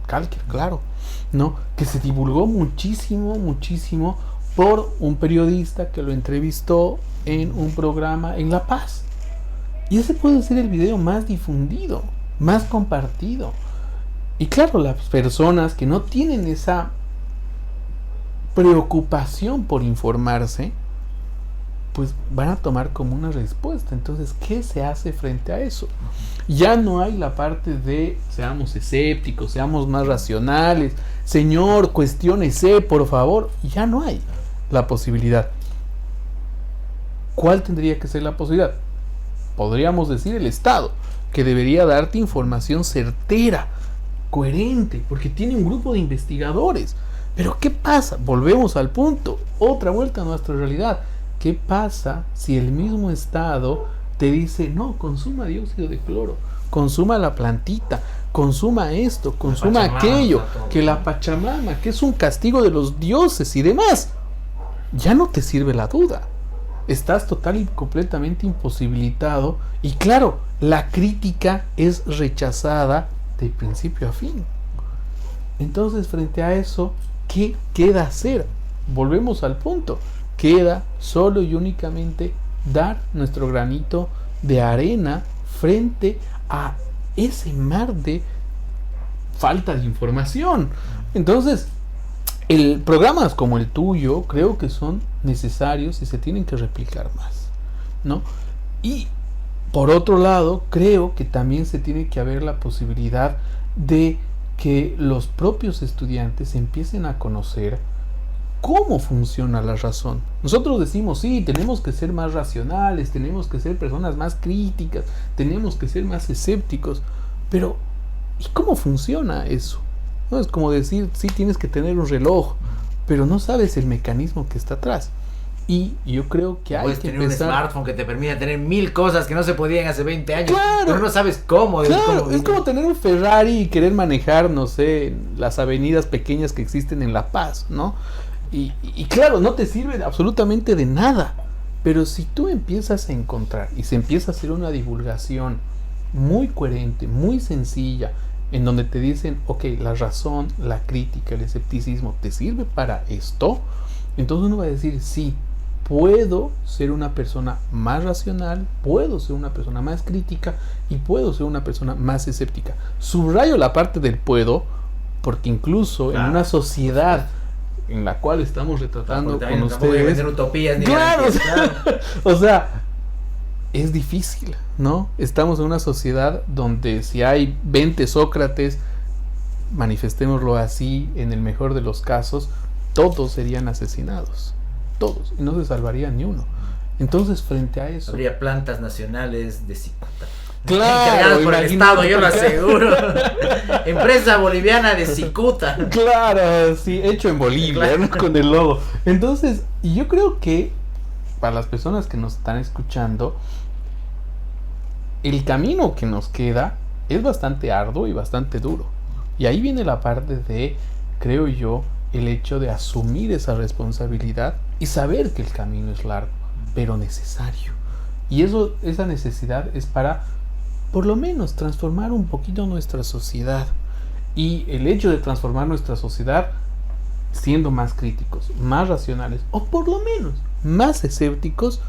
Calker, claro, ¿no? Que se divulgó muchísimo por un periodista que lo entrevistó en un programa en La Paz. Y ese puede ser el video más difundido, más compartido. Y claro, las personas que no tienen esa preocupación por informarse, pues van a tomar como una respuesta. Entonces, ¿qué se hace frente a eso? Ya no hay la parte de seamos escépticos, seamos más racionales, señor, cuestiónese, por favor. Ya no hay la posibilidad. ¿Cuál tendría que ser la posibilidad? Podríamos decir el Estado, que debería darte información certera, coherente, porque tiene un grupo de investigadores. Pero ¿qué pasa? Volvemos al punto, otra vuelta a nuestra realidad. ¿Qué pasa si el mismo Estado te dice, no, consuma dióxido de cloro, consuma la plantita, consuma esto, consuma aquello, que la Pachamama, que es un castigo de los dioses y demás? Ya no te sirve la duda. Estás total y completamente imposibilitado. Y claro, la crítica es rechazada de principio a fin. Entonces, frente a eso, ¿qué queda hacer? Volvemos al punto. Queda solo y únicamente dar nuestro granito de arena frente a ese mar de falta de información. Entonces, programas como el tuyo creo que son necesarios y se tienen que replicar más, ¿no? Y por otro lado, creo que también se tiene que haber la posibilidad de que los propios estudiantes empiecen a conocer cómo funciona la razón. Nosotros decimos, sí, tenemos que ser más racionales, tenemos que ser personas más críticas, tenemos que ser más escépticos, pero ¿y cómo funciona eso? No es como decir, sí, tienes que tener un reloj, pero no sabes el mecanismo que está atrás. Y yo creo que hay puedes que tener empezar... un smartphone que te permita tener 1000 cosas que no se podían hace 20 años, Claro. pero no sabes cómo. Claro, es como tener un Ferrari y querer manejar, no sé, las avenidas pequeñas que existen en La Paz, ¿no? Y claro, no te sirve absolutamente de nada. Pero si tú empiezas a encontrar y se empieza a hacer una divulgación muy coherente, muy sencilla, en donde te dicen, ok, la razón, la crítica, el escepticismo, ¿te sirve para esto? Entonces uno va a decir, sí, puedo ser una persona más racional, puedo ser una persona más crítica y puedo ser una persona más escéptica. Subrayo la parte del puedo, porque incluso en una sociedad en la cual estamos retratando con ustedes, utopías ni claro, garantías, o sea, es difícil, ¿no? Estamos en una sociedad donde si hay 20 Sócrates, manifestémoslo así, en el mejor de los casos, todos serían asesinados, todos, y no se salvaría ni uno. Entonces, frente a eso, habría plantas nacionales de cicuta. Encargadas por el Estado, yo lo porque- aseguro. Empresa boliviana de cicuta. Claro, sí, hecho en Bolivia, Claro. ¿no? Con el logo. Entonces, y yo creo que para las personas que nos están escuchando, el camino que nos queda es bastante arduo y bastante duro. Y ahí viene la parte de, creo yo, el hecho de asumir esa responsabilidad y saber que el camino es largo, pero necesario. Y eso, esa necesidad es para, por lo menos, transformar un poquito nuestra sociedad. Y el hecho de transformar nuestra sociedad siendo más críticos, más racionales, o por lo menos más escépticos,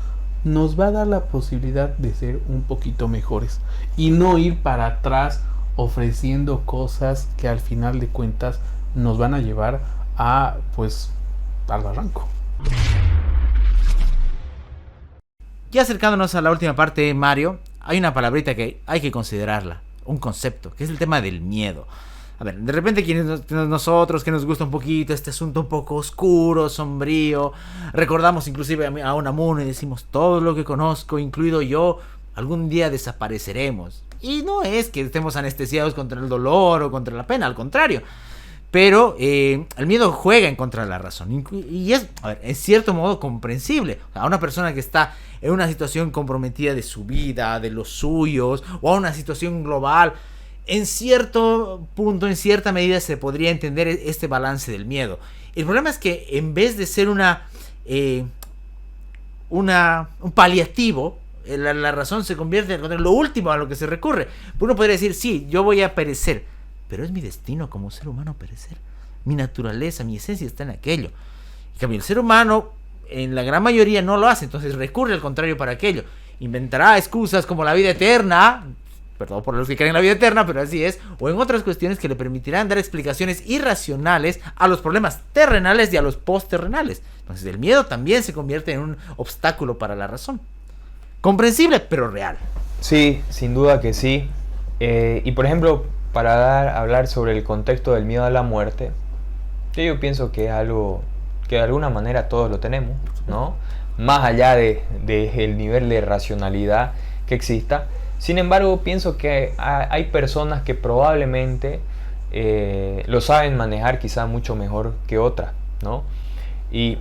nos va a dar la posibilidad de ser un poquito mejores y no ir para atrás ofreciendo cosas que al final de cuentas nos van a llevar a, pues, al barranco. Ya acercándonos a la última parte, Mario, hay una palabrita que hay que considerarla, un concepto, que es el tema del miedo. A ver, de repente nosotros que nos gusta un poquito este asunto un poco oscuro, sombrío, recordamos inclusive a Unamuno y decimos, todo lo que conozco, incluido yo, algún día desapareceremos. Y no es que estemos anestesiados contra el dolor o contra la pena, al contrario. Pero el miedo juega en contra de la razón. Y es, a ver, en cierto modo comprensible. A una persona que está en una situación comprometida de su vida, de los suyos, o a una situación global, en cierto punto, en cierta medida, se podría entender este balance del miedo. El problema es que en vez de ser un paliativo, la razón se convierte en lo último a lo que se recurre. Uno podría decir, sí, yo voy a perecer, pero es mi destino como ser humano perecer. Mi naturaleza, mi esencia está en aquello. En cambio, el ser humano, en la gran mayoría, no lo hace. Entonces recurre al contrario para aquello. Inventará excusas como la vida eterna. Perdón por los que creen en la vida eterna, pero así es. O en otras cuestiones que le permitirán dar explicaciones irracionales a los problemas terrenales y a los post-terrenales. Entonces el miedo también se convierte en un obstáculo para la razón. Comprensible, pero real. Sí, sin duda que sí. Y por ejemplo, para hablar sobre el contexto del miedo a la muerte, yo pienso que es algo que de alguna manera todos lo tenemos, ¿no? Más allá del nivel de racionalidad que exista. Sin embargo, pienso que hay personas que probablemente lo saben manejar quizá mucho mejor que otras, ¿no? Y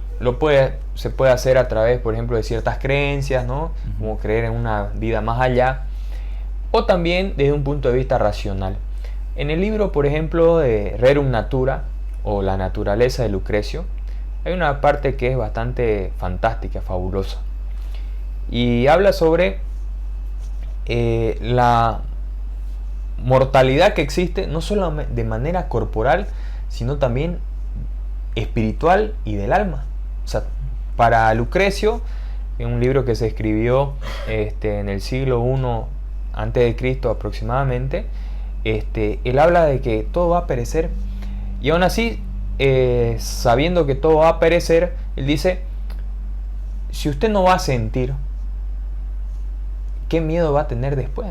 se puede hacer a través, por ejemplo, de ciertas creencias, ¿no? Como creer en una vida más allá, o también desde un punto de vista racional. En el libro, por ejemplo, de Rerum Natura, o La naturaleza de Lucrecio, hay una parte que es bastante fantástica, fabulosa. Y habla sobre la mortalidad que existe, no solo de manera corporal, sino también espiritual y del alma. O sea, para Lucrecio, en un libro que se escribió en el siglo I antes de Cristo aproximadamente, él habla de que todo va a perecer, y aún así, sabiendo que todo va a perecer, él dice, si usted no va a sentir, ¿qué miedo va a tener después?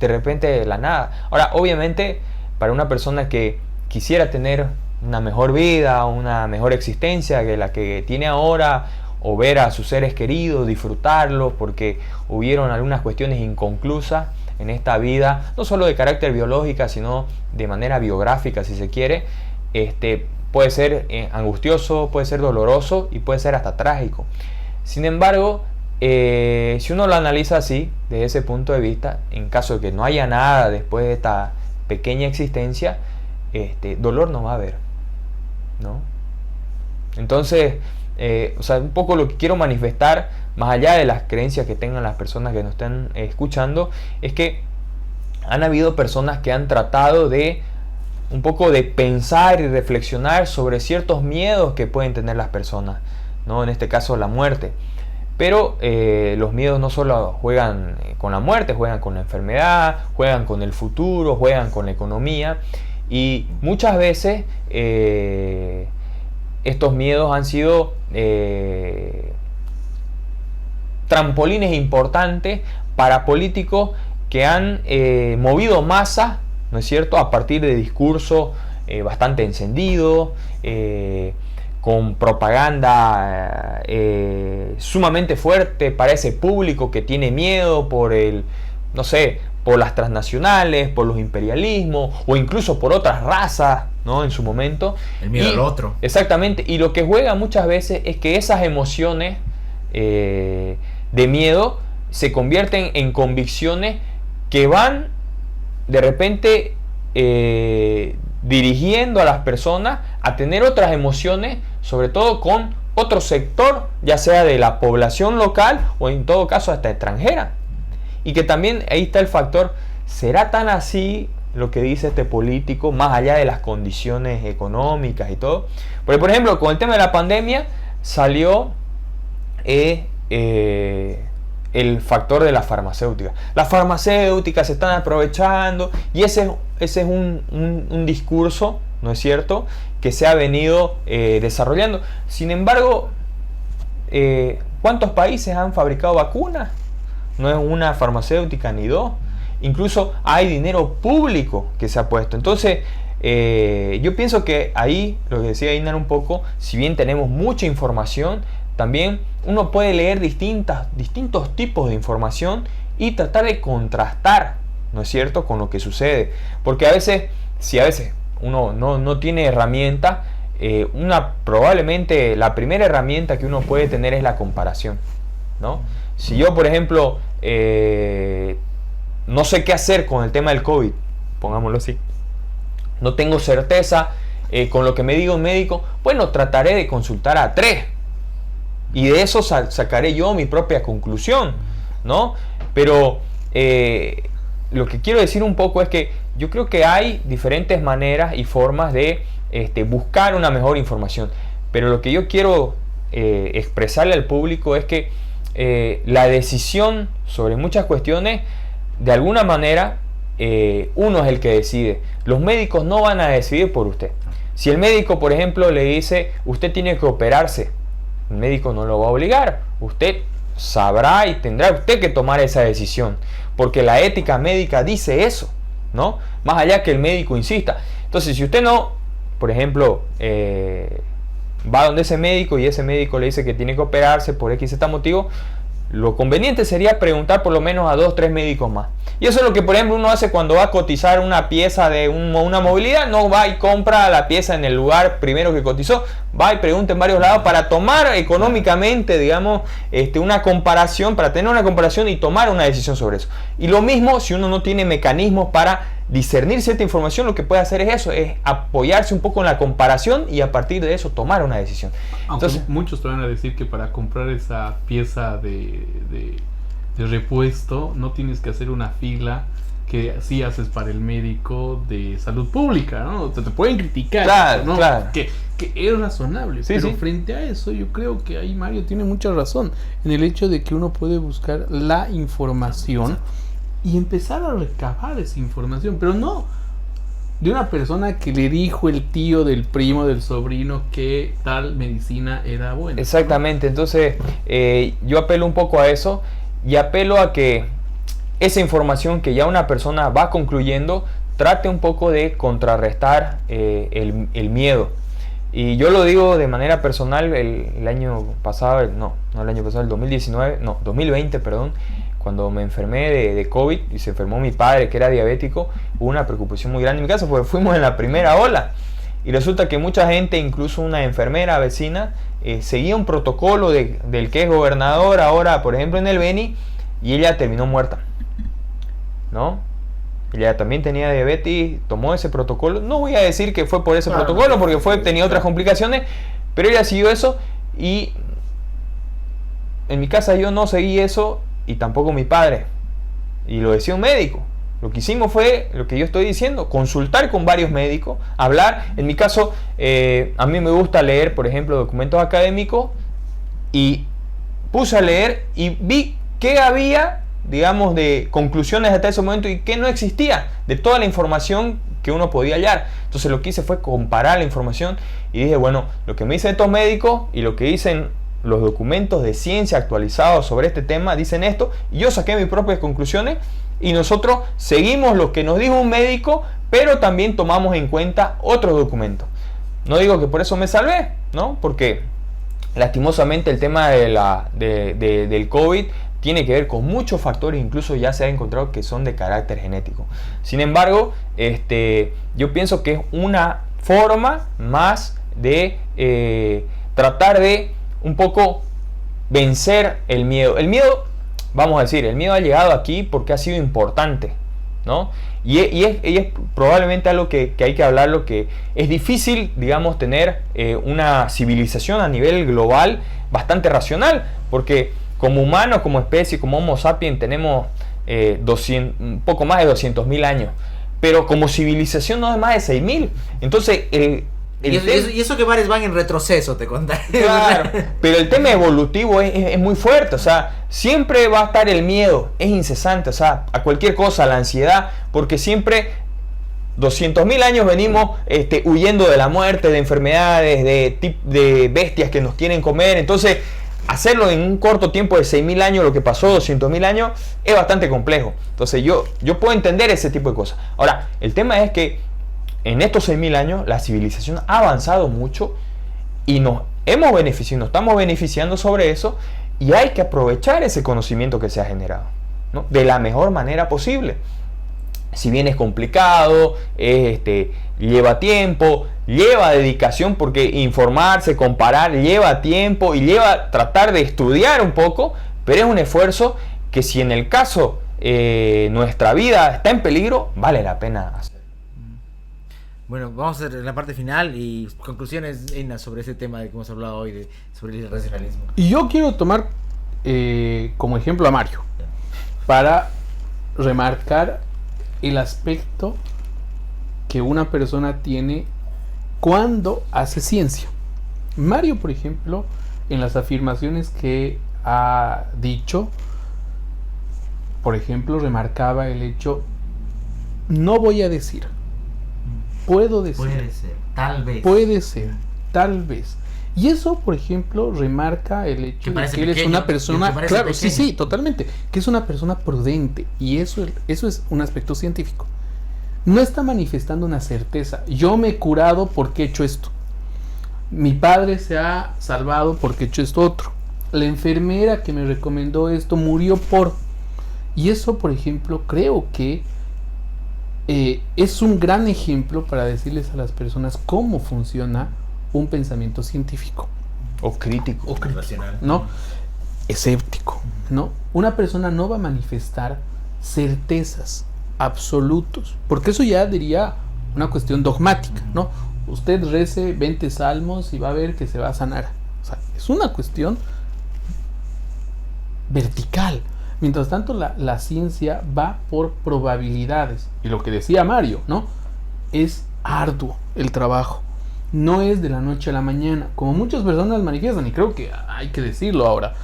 De repente de la nada. Ahora, obviamente, para una persona que quisiera tener una mejor vida, una mejor existencia que la que tiene ahora, o ver a sus seres queridos, disfrutarlos, porque hubieron algunas cuestiones inconclusas en esta vida, no solo de carácter biológica, sino de manera biográfica, si se quiere, puede ser angustioso, puede ser doloroso y puede ser hasta trágico. Sin embargo, si uno lo analiza así, desde ese punto de vista, en caso de que no haya nada después de esta pequeña existencia, dolor no va a haber, ¿no? Entonces, o sea, un poco lo que quiero manifestar, más allá de las creencias que tengan las personas que nos están escuchando, es que han habido personas que han tratado de un poco de pensar y reflexionar sobre ciertos miedos que pueden tener las personas, ¿no? En este caso, la muerte. Pero los miedos no solo juegan con la muerte, juegan con la enfermedad, juegan con el futuro, juegan con la economía. Y muchas veces estos miedos han sido trampolines importantes para políticos que han movido masas, ¿no es cierto?, a partir de discursos bastante encendidos, con propaganda sumamente fuerte para ese público que tiene miedo por no sé, por las transnacionales, por los imperialismos o incluso por otras razas, ¿no? En su momento. El miedo al otro. Exactamente. Y lo que juega muchas veces es que esas emociones de miedo se convierten en convicciones que van de repente dirigiendo a las personas a tener otras emociones, sobre todo con otro sector, ya sea de la población local o en todo caso hasta extranjera. Y que también ahí está el factor, ¿será tan así lo que dice este político, más allá de las condiciones económicas y todo? Porque, por ejemplo, con el tema de la pandemia salió el factor de la farmacéutica. Las farmacéuticas se están aprovechando y ese es un discurso, ¿no es cierto?, que se ha venido desarrollando. Sin embargo, ¿cuántos países han fabricado vacunas? No es una farmacéutica ni dos. Incluso hay dinero público que se ha puesto. Entonces, yo pienso que ahí, lo que decía Einar un poco, si bien tenemos mucha información, también uno puede leer distintos tipos de información y tratar de contrastar, ¿no es cierto?, con lo que sucede. Porque a veces, si a veces uno no tiene herramientas, probablemente la primera herramienta que uno puede tener es la comparación, ¿no? Si yo, por ejemplo, no sé qué hacer con el tema del COVID, pongámoslo así, no tengo certeza con lo que me diga un médico, bueno, trataré de consultar a 3 y de eso sacaré yo mi propia conclusión, ¿no? Pero lo que quiero decir un poco es que yo creo que hay diferentes maneras y formas de buscar una mejor información, pero lo que yo quiero expresarle al público es que la decisión sobre muchas cuestiones, de alguna manera, uno es el que decide. Los médicos no van a decidir por usted. Si el médico, por ejemplo, le dice, usted tiene que operarse, el médico no lo va a obligar. Usted sabrá y tendrá usted que tomar esa decisión, porque la ética médica dice eso, ¿no? Más allá que el médico insista. Entonces, si usted no, por ejemplo, va donde ese médico y ese médico le dice que tiene que operarse por X, Z motivo, lo conveniente sería preguntar por lo menos a 2 o 3 médicos más. Y eso es lo que, por ejemplo, uno hace cuando va a cotizar una pieza de una movilidad. No va y compra la pieza en el lugar primero que cotizó. Va y pregunta en varios lados para tomar económicamente, digamos, una comparación, para tener una comparación y tomar una decisión sobre eso. Y lo mismo, si uno no tiene mecanismos para discernir cierta información, lo que puede hacer es eso, es apoyarse un poco en la comparación y a partir de eso tomar una decisión. Aunque Entonces, muchos te van a decir que para comprar esa pieza de repuesto no tienes que hacer una fila que sí haces para el médico de salud pública, ¿no? Te pueden criticar, claro, ¿no? claro. Que es razonable, Sí, pero sí. frente a eso yo creo que ahí Mario tiene mucha razón en el hecho de que uno puede buscar la información y empezar a recabar esa información, pero no de una persona que le dijo el tío del primo del sobrino que tal medicina era buena. exactamente, entonces yo apelo un poco a eso y apelo a que esa información que ya una persona va concluyendo trate un poco de contrarrestar el miedo. Y yo lo digo de manera personal, el año pasado, no el año pasado, el 2020, perdón, cuando me enfermé de COVID y se enfermó mi padre que era diabético, hubo una preocupación muy grande en mi casa porque fuimos en la primera ola. Y resulta que mucha gente, incluso una enfermera vecina, seguía un protocolo del que es gobernador ahora, por ejemplo, en el Beni, y ella terminó muerta, ¿no? Ella también tenía diabetes, tomó ese protocolo. No voy a decir que fue por ese protocolo, porque tenía otras complicaciones, pero ella siguió eso y en mi casa yo no seguí eso y tampoco mi padre. Y lo decía un médico. Lo que hicimos fue lo que yo estoy diciendo, consultar con varios médicos, hablar. En mi caso, a mí me gusta leer, por ejemplo, documentos académicos y puse a leer y vi qué había, digamos, de conclusiones hasta ese momento y qué no existía de toda la información que uno podía hallar. Entonces lo que hice fue comparar la información y dije, bueno, lo que me dicen estos médicos y lo que dicen los documentos de ciencia actualizados sobre este tema dicen esto, y yo saqué mis propias conclusiones y nosotros seguimos lo que nos dijo un médico, pero también tomamos en cuenta otros documentos. No digo que por eso me salvé, ¿no? Porque lastimosamente el tema del COVID tiene que ver con muchos factores, incluso ya se ha encontrado que son de carácter genético. Sin embargo, yo pienso que es una forma más de tratar de un poco vencer el miedo. El miedo, vamos a decir, el miedo ha llegado aquí porque ha sido importante, ¿no? Y es probablemente algo que hay que hablarlo, que es difícil, digamos, tener una civilización a nivel global bastante racional, porque como humanos, como especie, como Homo sapiens, tenemos un poco más de 200.000 años, pero como civilización no es más de 6.000. Entonces, y eso que varios van en retroceso, te contaré. Claro, pero el tema evolutivo es muy fuerte, o sea, siempre va a estar el miedo, es incesante, o sea, a cualquier cosa, a la ansiedad, porque siempre 200.000 años venimos huyendo de la muerte, de enfermedades, de bestias que nos quieren comer. Entonces, hacerlo en un corto tiempo de 6.000 años, lo que pasó 200.000 años, es bastante complejo. Entonces, yo puedo entender ese tipo de cosas. Ahora, el tema es que en estos 6.000 años la civilización ha avanzado mucho y nos estamos beneficiando sobre eso, y hay que aprovechar ese conocimiento que se ha generado, ¿no? De la mejor manera posible. Si bien es complicado, lleva tiempo, lleva dedicación, porque informarse, comparar, lleva tiempo y lleva tratar de estudiar un poco, pero es un esfuerzo que, si en el caso nuestra vida está en peligro, vale la pena hacer. Bueno, vamos a hacer la parte final y conclusiones, Eina, sobre ese tema de que hemos hablado hoy, sobre el racionalismo. Y yo quiero tomar como ejemplo a Mario, para remarcar el aspecto que una persona tiene cuando hace ciencia. Mario, por ejemplo, en las afirmaciones que ha dicho, por ejemplo, remarcaba el hecho: no voy a decir, puedo decir, Puede ser, tal vez. puede ser, tal vez. Y eso, por ejemplo, remarca el hecho de que él es una persona, claro, sí, totalmente, que es una persona prudente, y eso es un aspecto científico. No está manifestando una certeza. Yo me he curado porque he hecho esto. Mi padre se ha salvado porque he hecho esto otro. La enfermera que me recomendó esto murió por... Y eso, por ejemplo, creo que es un gran ejemplo para decirles a las personas cómo funciona un pensamiento científico. O crítico. Racional. ¿No? Escéptico, ¿no? Una persona no va a manifestar certezas, absolutos, porque eso ya diría una cuestión dogmática, ¿no? Usted rece 20 salmos y va a ver que se va a sanar. O sea, es una cuestión vertical. Mientras tanto, la ciencia va por probabilidades. Y lo que decía Mario, ¿no? Es arduo el trabajo. No es de la noche a la mañana, como muchas personas manifiestan, y creo que hay que decirlo ahora.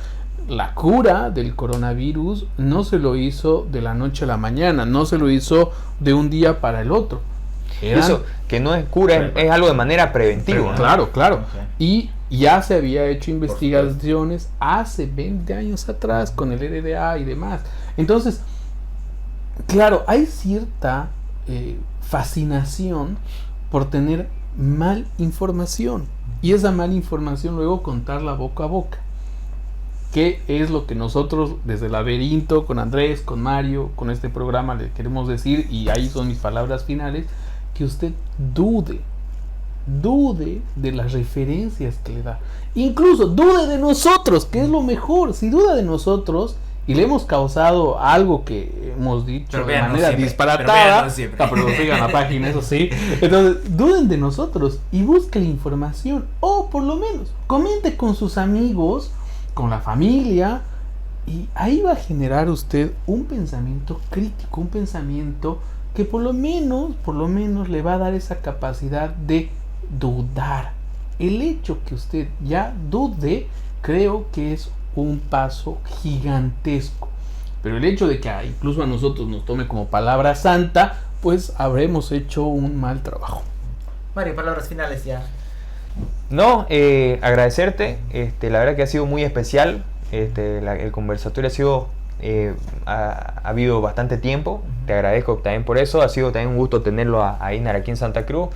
La cura del coronavirus no se lo hizo de la noche a la mañana, no se lo hizo de un día para el otro. Eso, que no es cura, es algo de manera preventiva. Claro, claro. Okay. Y ya se había hecho investigaciones hace 20 años atrás con el RDA y demás. Entonces, claro, hay cierta fascinación por tener mal información, y esa mala información luego contarla boca a boca, que es lo que nosotros desde el Laberinto, con Andrés, con Mario, con este programa le queremos decir, y ahí son mis palabras finales: que usted dude de las referencias que le da, incluso dude de nosotros, que es lo mejor. Si duda de nosotros y le hemos causado algo que hemos dicho de manera disparatada, pero sigan la página, eso sí, entonces duden de nosotros y busque la información, o por lo menos comente con sus amigos, con la familia, y ahí va a generar usted un pensamiento crítico, un pensamiento que por lo menos le va a dar esa capacidad de dudar. El hecho que usted ya dude, creo que es un paso gigantesco. Pero el hecho de que incluso a nosotros nos tome como palabra santa, pues habremos hecho un mal trabajo. Mario, palabras finales ya. No, agradecerte, la verdad que ha sido muy especial, el conversatorio ha sido, ha habido bastante tiempo, te agradezco también por eso, ha sido también un gusto tenerlo a Einar aquí en Santa Cruz,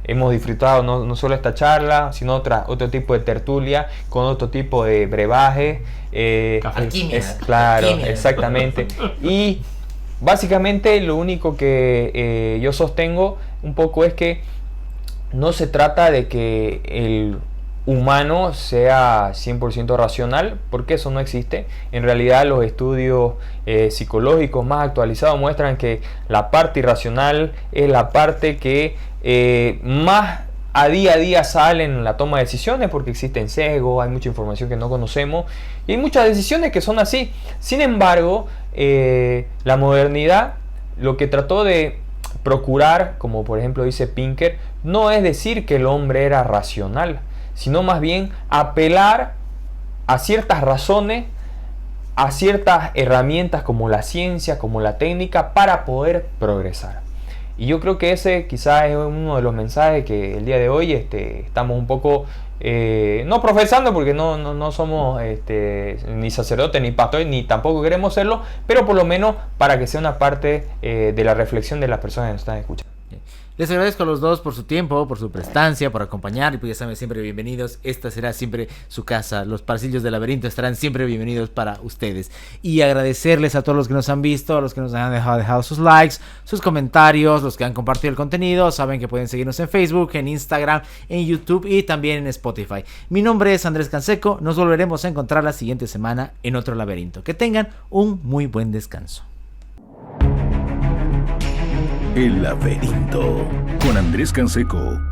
hemos disfrutado no solo esta charla, sino otro tipo de tertulia, con otro tipo de brebaje. Alquimia. Claro, Alquimia. exactamente. Y básicamente lo único que yo sostengo un poco es que no se trata de que el humano sea 100% racional, porque eso no existe. En realidad los estudios psicológicos más actualizados muestran que la parte irracional es la parte que más a día sale en la toma de decisiones, porque existen sesgos, hay mucha información que no conocemos y hay muchas decisiones que son así. Sin embargo, la modernidad lo que trató de procurar, como por ejemplo dice Pinker, no es decir que el hombre era racional, sino más bien apelar a ciertas razones, a ciertas herramientas como la ciencia, como la técnica, para poder progresar. Y yo creo que ese quizás es uno de los mensajes que el día de hoy estamos un poco, no profesando, porque no somos ni sacerdotes, ni pastores, ni tampoco queremos serlo, pero por lo menos para que sea una parte de la reflexión de las personas que nos están escuchando. Les agradezco a los dos por su tiempo, por su prestancia, por acompañar, y pues ya saben, siempre bienvenidos. Esta será siempre su casa. Los pasillos del laberinto estarán siempre bienvenidos para ustedes. Y agradecerles a todos los que nos han visto, a los que nos han dejado sus likes, sus comentarios, los que han compartido el contenido. Saben que pueden seguirnos en Facebook, en Instagram, en YouTube y también en Spotify. Mi nombre es Andrés Canseco. Nos volveremos a encontrar la siguiente semana en otro laberinto. Que tengan un muy buen descanso. El laberinto con Andrés Canseco.